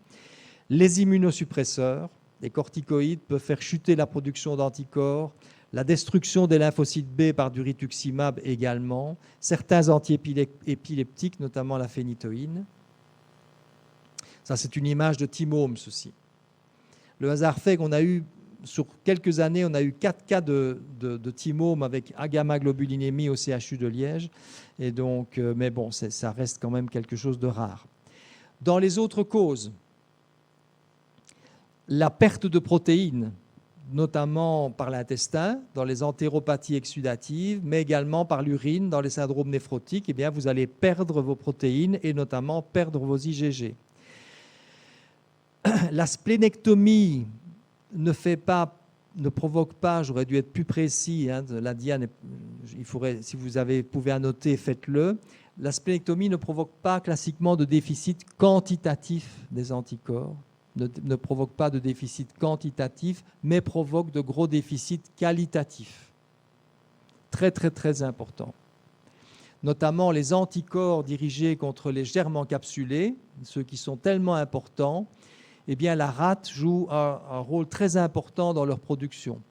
Speaker 1: Les immunosuppresseurs, les corticoïdes, peuvent faire chuter la production d'anticorps, la destruction des lymphocytes B par du rituximab également, certains antiépileptiques, notamment la phénitoïne. Ça, c'est une image de thymome, ceci. Le hasard fait qu'on a eu, sur quelques années, on a eu 4 cas de thymome avec agamma-globulinémie au CHU de Liège. Et donc, mais bon, ça reste quand même quelque chose de rare. Dans les autres causes, la perte de protéines, notamment par l'intestin, dans les entéropathies exsudatives, mais également par l'urine, dans les syndromes néphrotiques, eh bien, vous allez perdre vos protéines et notamment perdre vos IgG. La splénectomie ne provoque pas, j'aurais dû être plus précis, hein, la Diane, si vous pouvez annoter, faites-le. La splénectomie ne provoque pas classiquement de déficit quantitatif des anticorps, ne provoque pas de déficit quantitatif, mais provoque de gros déficits qualitatifs. Très, très, très important. Notamment les anticorps dirigés contre les germes encapsulés, ceux qui sont tellement importants, eh bien, la rate joue un rôle très important dans leur production.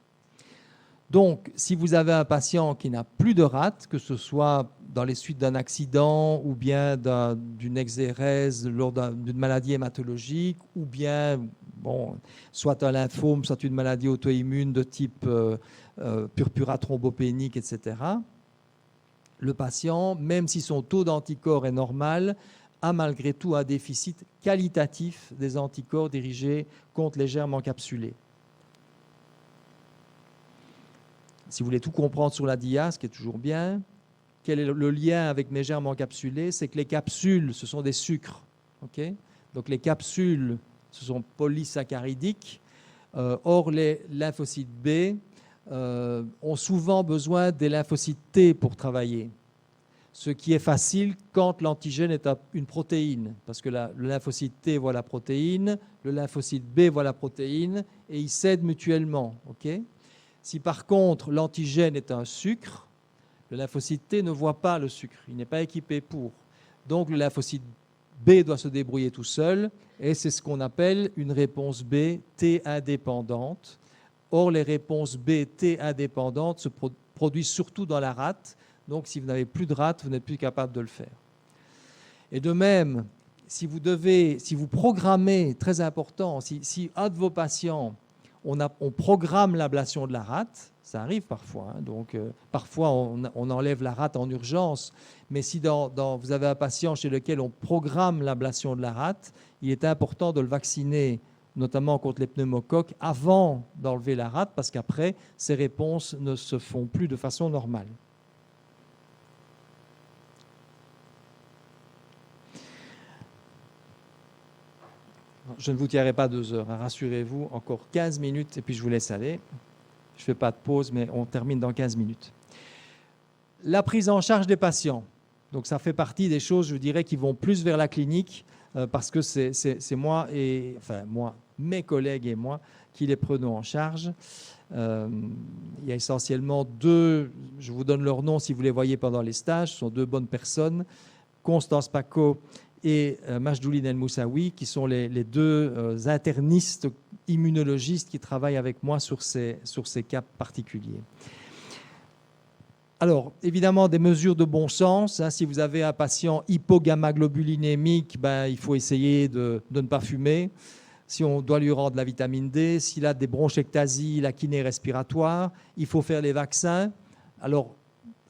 Speaker 1: Donc, si vous avez un patient qui n'a plus de rate, que ce soit dans les suites d'un accident ou bien d'une exérèse lors d'une maladie hématologique ou bien, bon, soit un lymphome, soit une maladie auto-immune de type purpura thrombopénique, etc., le patient, même si son taux d'anticorps est normal, a malgré tout un déficit qualitatif des anticorps dirigés contre les germes encapsulés. Si vous voulez tout comprendre sur la DIA, ce qui est toujours bien, quel est le lien avec mes germes encapsulés? C'est que les capsules, ce sont des sucres. Okay, donc les capsules, ce sont polysaccharidiques. Or, les lymphocytes B ont souvent besoin des lymphocytes T pour travailler. Ce qui est facile quand l'antigène est une protéine, parce que le lymphocyte T voit la protéine, le lymphocyte B voit la protéine, et ils s'aident mutuellement. Okay, si par contre l'antigène est un sucre, le lymphocyte T ne voit pas le sucre, il n'est pas équipé pour. Donc le lymphocyte B doit se débrouiller tout seul, et c'est ce qu'on appelle une réponse B T indépendante. Or, les réponses B T indépendantes se produisent surtout dans la rate. Donc, si vous n'avez plus de rate, vous n'êtes plus capable de le faire. Et de même, si vous programmez, très important, si un de vos patients, on programme l'ablation de la rate, ça arrive parfois, hein, donc parfois on enlève la rate en urgence, mais si vous avez un patient chez lequel on programme l'ablation de la rate, il est important de le vacciner, notamment contre les pneumocoques, avant d'enlever la rate, parce qu'après, ces réponses ne se font plus de façon normale. Je ne vous tirerai pas 2 heures, hein, rassurez-vous, encore 15 minutes et puis je vous laisse aller. Je ne fais pas de pause, mais on termine dans 15 minutes. La prise en charge des patients. Donc ça fait partie des choses, je dirais, qui vont plus vers la clinique parce que c'est moi, mes collègues et moi, qui les prenons en charge. Il y a essentiellement 2, je vous donne leurs noms si vous les voyez pendant les stages, ce sont 2 bonnes personnes, Constance Paco et Majdoulin El Moussaoui, qui sont les 2 internistes immunologistes qui travaillent avec moi sur ces cas particuliers. Alors, évidemment, des mesures de bon sens. Hein, si vous avez un patient hypogammaglobulinémique, il faut essayer de ne pas fumer. Si on doit lui rendre la vitamine D, s'il a des bronchectasies, la kiné respiratoire, il faut faire les vaccins. Alors,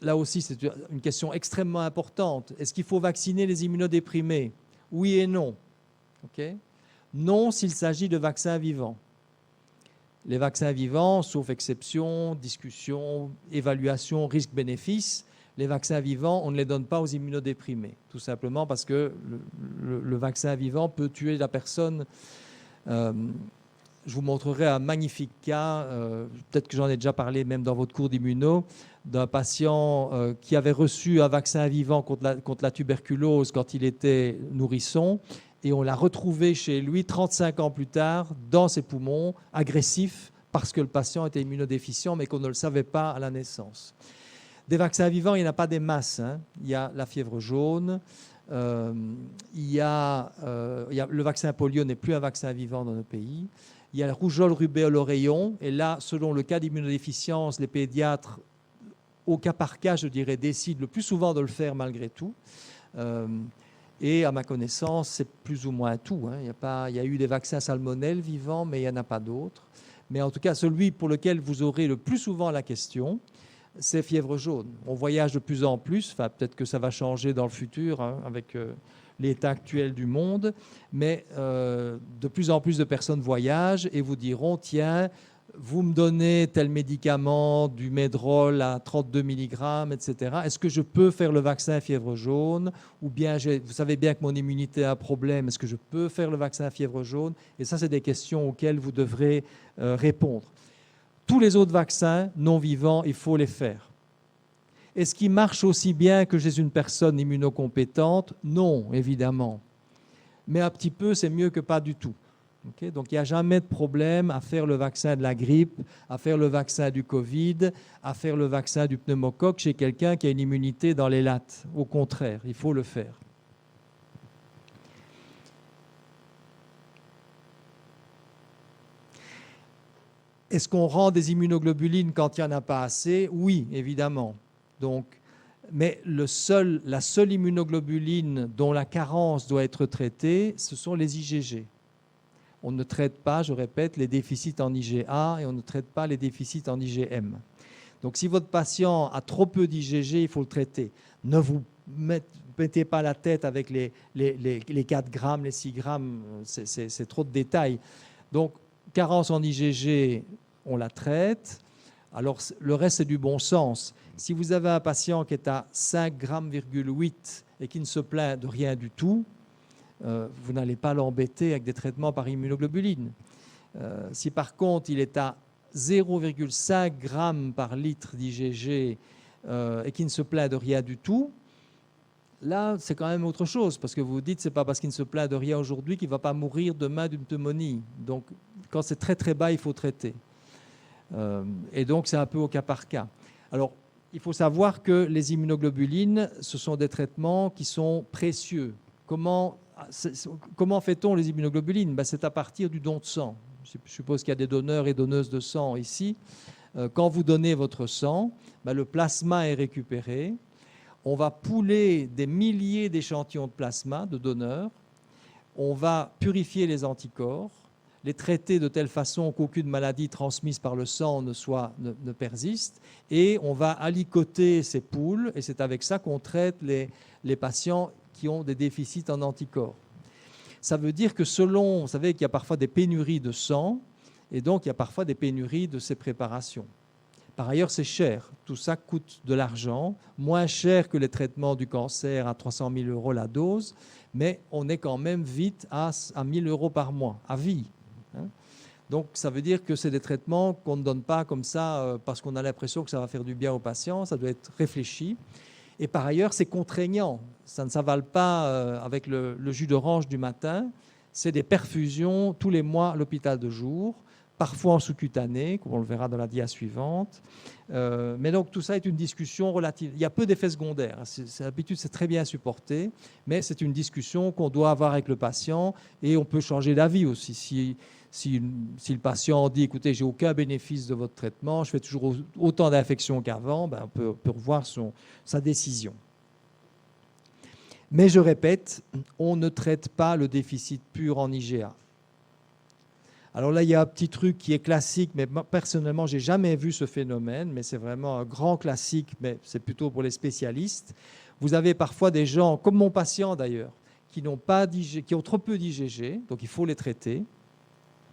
Speaker 1: là aussi, c'est une question extrêmement importante. Est-ce qu'il faut vacciner les immunodéprimés? Oui et non. Okay, non s'il s'agit de vaccins vivants. Les vaccins vivants, sauf exception, discussion, évaluation, risque-bénéfice, les vaccins vivants, on ne les donne pas aux immunodéprimés, tout simplement parce que le vaccin vivant peut tuer la personne. Je vous montrerai un magnifique cas, peut-être que j'en ai déjà parlé même dans votre cours d'immuno, d'un patient qui avait reçu un vaccin vivant contre la tuberculose quand il était nourrisson, et on l'a retrouvé chez lui 35 ans plus tard dans ses poumons, agressif, parce que le patient était immunodéficient, mais qu'on ne le savait pas à la naissance. Des vaccins vivants, il n'y en a pas des masses, hein. Il y a la fièvre jaune, le vaccin polio n'est plus un vaccin vivant dans nos pays. Il y a le rougeole, rubéole, oreillon. Et là, selon le cas d'immunodéficience, les pédiatres, au cas par cas, je dirais, décident le plus souvent de le faire malgré tout. Et à ma connaissance, c'est plus ou moins tout, hein. Il y a eu des vaccins salmonelle vivants, mais il n'y en a pas d'autres. Mais en tout cas, celui pour lequel vous aurez le plus souvent la question, c'est fièvre jaune. On voyage de plus en plus, enfin, peut-être que ça va changer dans le futur, hein, avec l'état actuel du monde, mais de plus en plus de personnes voyagent et vous diront, tiens, vous me donnez tel médicament, du Medrol à 32 mg, etc. Est-ce que je peux faire le vaccin fièvre jaune? Ou bien, vous savez bien que mon immunité a un problème, est-ce que je peux faire le vaccin fièvre jaune? Et ça, c'est des questions auxquelles vous devrez répondre. Tous les autres vaccins non vivants, il faut les faire. Est-ce qu'ils marchent aussi bien que chez une personne immunocompétente? Non, évidemment. Mais un petit peu, c'est mieux que pas du tout. Okay? Donc, il n'y a jamais de problème à faire le vaccin de la grippe, à faire le vaccin du Covid, à faire le vaccin du pneumocoque chez quelqu'un qui a une immunité dans les lattes. Au contraire, il faut le faire. Est-ce qu'on rend des immunoglobulines quand il n'y en a pas assez? Oui, évidemment. Donc, mais la seule immunoglobuline dont la carence doit être traitée, ce sont les IgG. On ne traite pas, je répète, les déficits en IgA et on ne traite pas les déficits en IgM. Donc si votre patient a trop peu d'IgG, il faut le traiter. Ne vous mettez pas la tête avec les 4 grammes, les 6 grammes, c'est trop de détails. Donc carence en IgG, on la traite. Alors le reste, c'est du bon sens. Si vous avez un patient qui est à 5,8 grammes et qui ne se plaint de rien du tout, vous n'allez pas l'embêter avec des traitements par immunoglobuline. Si par contre il est à 0,5 g par litre d'IgG et qui ne se plaint de rien du tout, là c'est quand même autre chose, parce que vous vous dites c'est pas parce qu'il ne se plaint de rien aujourd'hui qu'il ne va pas mourir demain d'une pneumonie. Donc quand c'est très très bas, il faut traiter. Et donc c'est un peu au cas par cas. Alors il faut savoir que les immunoglobulines, ce sont des traitements qui sont précieux. Comment fait-on les immunoglobulines? C'est à partir du don de sang. Je suppose qu'il y a des donneurs et donneuses de sang ici. Quand vous donnez votre sang, le plasma est récupéré. On va pouler des milliers d'échantillons de plasma de donneurs. On va purifier les anticorps, les traiter de telle façon qu'aucune maladie transmise par le sang ne persiste. Et on va alicoter ces poules. Et c'est avec ça qu'on traite les patients qui ont des déficits en anticorps. Ça veut dire que vous savez qu'il y a parfois des pénuries de sang, et donc il y a parfois des pénuries de ces préparations. Par ailleurs, c'est cher. Tout ça coûte de l'argent, moins cher que les traitements du cancer à 300 000 € la dose, mais on est quand même vite à 1 000 € par mois, à vie. Donc ça veut dire que c'est des traitements qu'on ne donne pas comme ça parce qu'on a l'impression que ça va faire du bien aux patients, ça doit être réfléchi. Et par ailleurs, c'est contraignant. Ça ne s'avale pas avec le jus d'orange du matin. C'est des perfusions tous les mois à l'hôpital de jour, parfois en sous-cutané, comme on le verra dans la dia suivante. Mais donc tout ça est une discussion relative. Il y a peu d'effets secondaires. D'habitude, c'est très bien supporté, mais c'est une discussion qu'on doit avoir avec le patient et on peut changer d'avis aussi. Si le patient dit « écoutez, j'ai aucun bénéfice de votre traitement, je fais toujours autant d'infections qu'avant », on peut revoir sa décision. Mais je répète, on ne traite pas le déficit pur en IgA. Alors là, il y a un petit truc qui est classique, mais personnellement, je n'ai jamais vu ce phénomène, mais c'est vraiment un grand classique, mais c'est plutôt pour les spécialistes. Vous avez parfois des gens, comme mon patient d'ailleurs, qui ont trop peu d'IgG, donc il faut les traiter,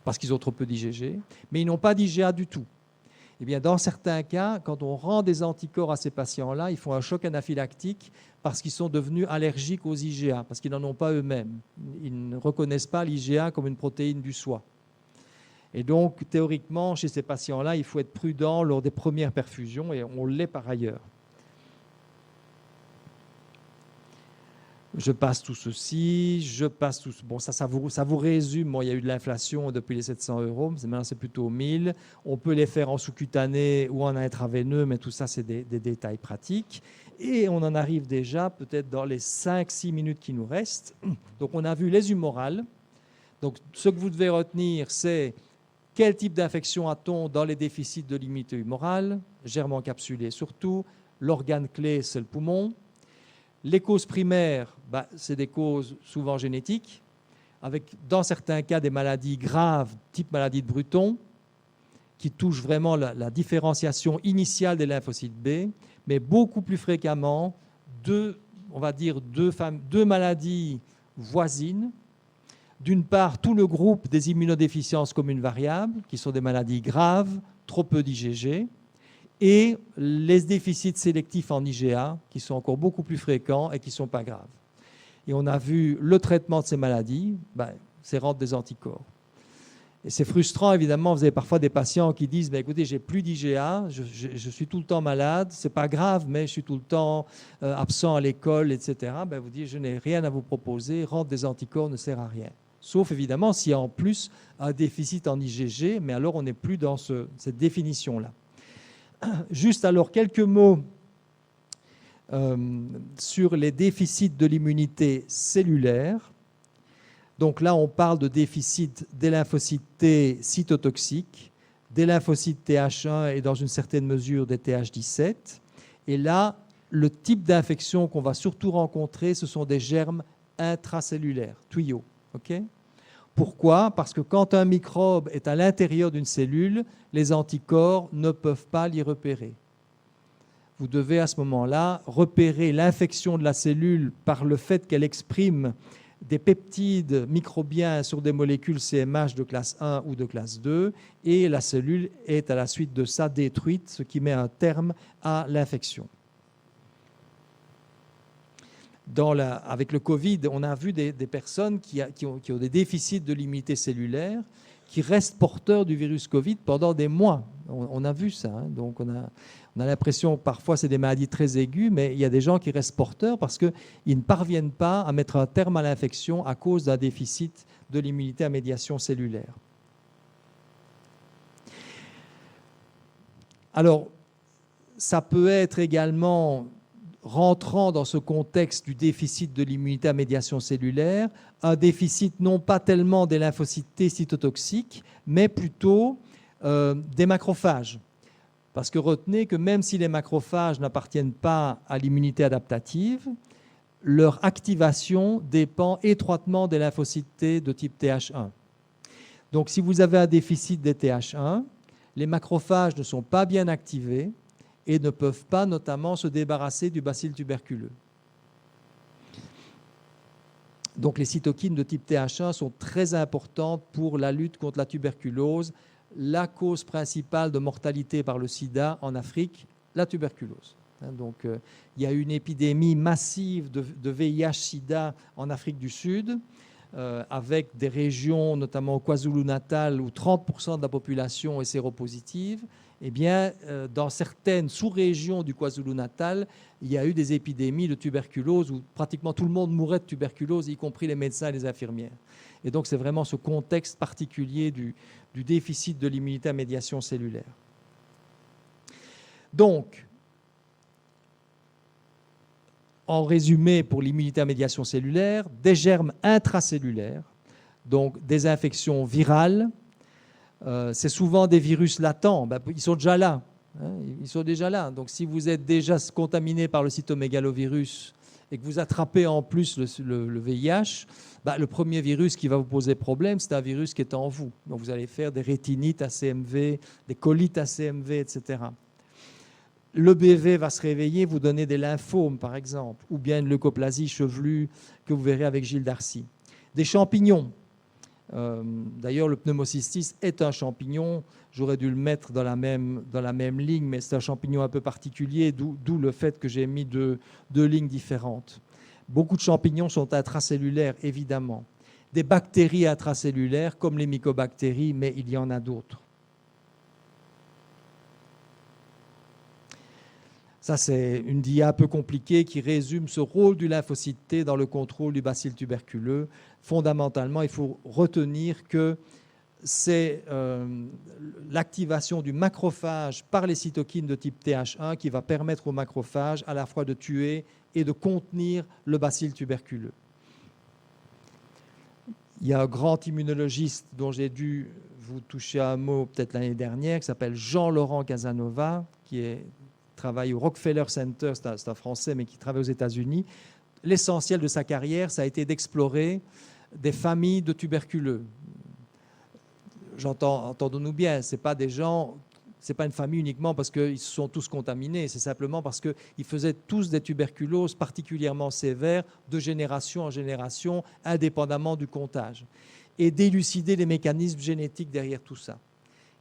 Speaker 1: parce qu'ils ont trop peu d'IgG, mais ils n'ont pas d'IgA du tout. Eh bien, dans certains cas, quand on rend des anticorps à ces patients-là, ils font un choc anaphylactique parce qu'ils sont devenus allergiques aux IgA, parce qu'ils n'en ont pas eux-mêmes. Ils ne reconnaissent pas l'IgA comme une protéine du soi. Et donc, théoriquement, chez ces patients-là, il faut être prudent lors des premières perfusions, et on l'est par ailleurs. Je passe tout ceci, je passe tout... Bon, ça vous résume. Bon, il y a eu de l'inflation depuis les 700 €, maintenant c'est plutôt 1000. On peut les faire en sous-cutané ou en intraveineux, mais tout ça, c'est des détails pratiques. Et on en arrive déjà peut-être dans les 5-6 minutes qui nous restent. Donc, on a vu les humorales. Donc, ce que vous devez retenir, c'est quel type d'infection a-t-on dans les déficits de l'immunité humorale, germes encapsulés surtout. L'organe clé, c'est le poumon. Les causes primaires, c'est des causes souvent génétiques, avec dans certains cas des maladies graves, type maladie de Bruton, qui touchent vraiment la différenciation initiale des lymphocytes B, mais beaucoup plus fréquemment deux maladies voisines. D'une part, tout le groupe des immunodéficiences communes variables, qui sont des maladies graves, trop peu d'IgG, et les déficits sélectifs en IgA, qui sont encore beaucoup plus fréquents et qui ne sont pas graves. Et on a vu le traitement de ces maladies, c'est rendre des anticorps. Et c'est frustrant, évidemment, vous avez parfois des patients qui disent écoutez, j'ai plus d'IgA, je suis tout le temps malade, c'est pas grave, mais je suis tout le temps absent à l'école, etc. Vous dites je n'ai rien à vous proposer, rendre des anticorps ne sert à rien. Sauf évidemment s'il y a en plus un déficit en IgG, mais alors on n'est plus dans cette définition-là. Juste alors quelques mots sur les déficits de l'immunité cellulaire. Donc là, on parle de déficit des lymphocytes T cytotoxiques, des lymphocytes Th1 et dans une certaine mesure des Th17. Et là, le type d'infection qu'on va surtout rencontrer, ce sont des germes intracellulaires, tuyaux. Okay ? Pourquoi ? Parce que quand un microbe est à l'intérieur d'une cellule, les anticorps ne peuvent pas l'y repérer. Vous devez à ce moment-là repérer l'infection de la cellule par le fait qu'elle exprime des peptides microbiens sur des molécules CMH de classe 1 ou de classe 2, et la cellule est à la suite de ça détruite, ce qui met un terme à l'infection. Avec le Covid, on a vu des personnes qui ont des déficits de l'immunité cellulaire, qui restent porteurs du virus Covid pendant des mois. On a vu ça. Hein. Donc on a l'impression que parfois c'est des maladies très aiguës, mais il y a des gens qui restent porteurs parce qu'ils ne parviennent pas à mettre un terme à l'infection à cause d'un déficit de l'immunité à médiation cellulaire. Alors, ça peut être également, rentrant dans ce contexte du déficit de l'immunité à médiation cellulaire, un déficit non pas tellement des lymphocytes T cytotoxiques, mais plutôt des macrophages. Parce que retenez que même si les macrophages n'appartiennent pas à l'immunité adaptative, leur activation dépend étroitement des lymphocytes T de type Th1. Donc si vous avez un déficit des Th1, les macrophages ne sont pas bien activés et ne peuvent pas notamment se débarrasser du bacille tuberculeux. Donc les cytokines de type Th1 sont très importantes pour la lutte contre la tuberculose, la cause principale de mortalité par le sida en Afrique, la tuberculose. Donc il y a eu une épidémie massive de VIH-Sida en Afrique du Sud, avec des régions, notamment au KwaZulu-Natal, où 30% de la population est séropositive. Eh bien, dans certaines sous-régions du KwaZulu-Natal, il y a eu des épidémies de tuberculose où pratiquement tout le monde mourait de tuberculose, y compris les médecins et les infirmières. Et donc, c'est vraiment ce contexte particulier du déficit de l'immunité à médiation cellulaire. Donc, en résumé, pour l'immunité à médiation cellulaire, des germes intracellulaires, donc des infections virales. C'est souvent des virus latents, ils sont déjà là. Ils sont déjà là. Donc si vous êtes déjà contaminé par le cytomégalovirus et que vous attrapez en plus le VIH, le premier virus qui va vous poser problème, c'est un virus qui est en vous. Donc vous allez faire des rétinites ACMV, des colites ACMV, etc. Le BV va se réveiller, vous donner des lymphomes, par exemple, ou bien une leucoplasie chevelue que vous verrez avec Gilles Darcy. Des champignons. D'ailleurs, le pneumocystis est un champignon. J'aurais dû le mettre dans la même ligne, mais c'est un champignon un peu particulier, d'où le fait que j'ai mis deux lignes différentes. Beaucoup de champignons sont intracellulaires, évidemment. Des bactéries intracellulaires, comme les mycobactéries, mais il y en a d'autres. Ça, c'est une dia un peu compliquée qui résume ce rôle du lymphocyte T dans le contrôle du bacille tuberculeux. Fondamentalement, il faut retenir que c'est l'activation du macrophage par les cytokines de type Th1 qui va permettre au macrophage à la fois de tuer et de contenir le bacille tuberculeux. Il y a un grand immunologiste dont j'ai dû vous toucher un mot peut-être l'année dernière, qui s'appelle Jean-Laurent Casanova, qui travaille au Rockefeller Center, c'est un Français, mais qui travaille aux États-Unis. L'essentiel de sa carrière, ça a été d'explorer des familles de tuberculeux. Entendons-nous bien, ce n'est pas des gens, c'est pas une famille uniquement parce qu'ils se sont tous contaminés, c'est simplement parce qu'ils faisaient tous des tuberculoses particulièrement sévères de génération en génération, indépendamment du comptage, et d'élucider les mécanismes génétiques derrière tout ça.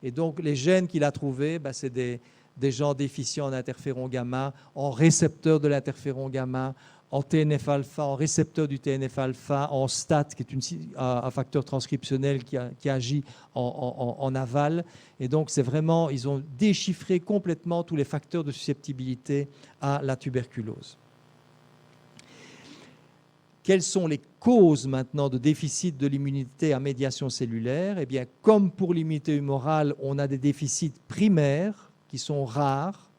Speaker 1: Et donc les gènes qu'il a trouvés, c'est des gens déficients en interféron gamma, en récepteurs de l'interféron gamma, en TNF-alpha, en récepteur du TNF-alpha, en STAT, qui est un facteur transcriptionnel qui agit en aval. Et donc, c'est vraiment, ils ont déchiffré complètement tous les facteurs de susceptibilité à la tuberculose. Quelles sont les causes maintenant de déficit de l'immunité à médiation cellulaire? Eh bien, comme pour l'immunité humorale, on a des déficits primaires qui sont rares,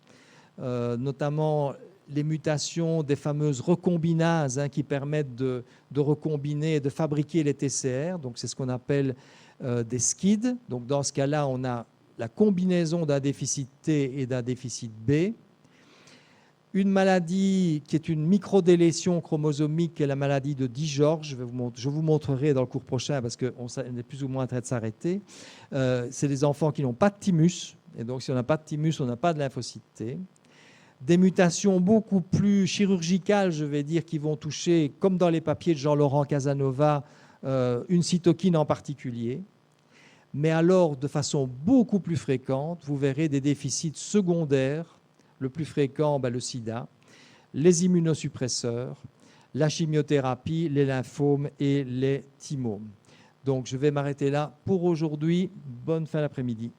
Speaker 1: notamment les mutations des fameuses recombinases qui permettent de recombiner et de fabriquer les TCR. Donc, c'est ce qu'on appelle des SCID. Donc, dans ce cas-là, on a la combinaison d'un déficit T et d'un déficit B. Une maladie qui est une microdélétion chromosomique, qui est la maladie de Dijorge. Je vous montrerai dans le cours prochain parce qu'on est plus ou moins en train de s'arrêter. C'est des enfants qui n'ont pas de thymus. Et donc, si on n'a pas de thymus, on n'a pas de lymphocyte T. Des mutations beaucoup plus chirurgicales, je vais dire, qui vont toucher, comme dans les papiers de Jean-Laurent Casanova, une cytokine en particulier. Mais alors, de façon beaucoup plus fréquente, vous verrez des déficits secondaires, le plus fréquent, le sida, les immunosuppresseurs, la chimiothérapie, les lymphomes et les thymomes. Donc, je vais m'arrêter là pour aujourd'hui. Bonne fin d'après-midi.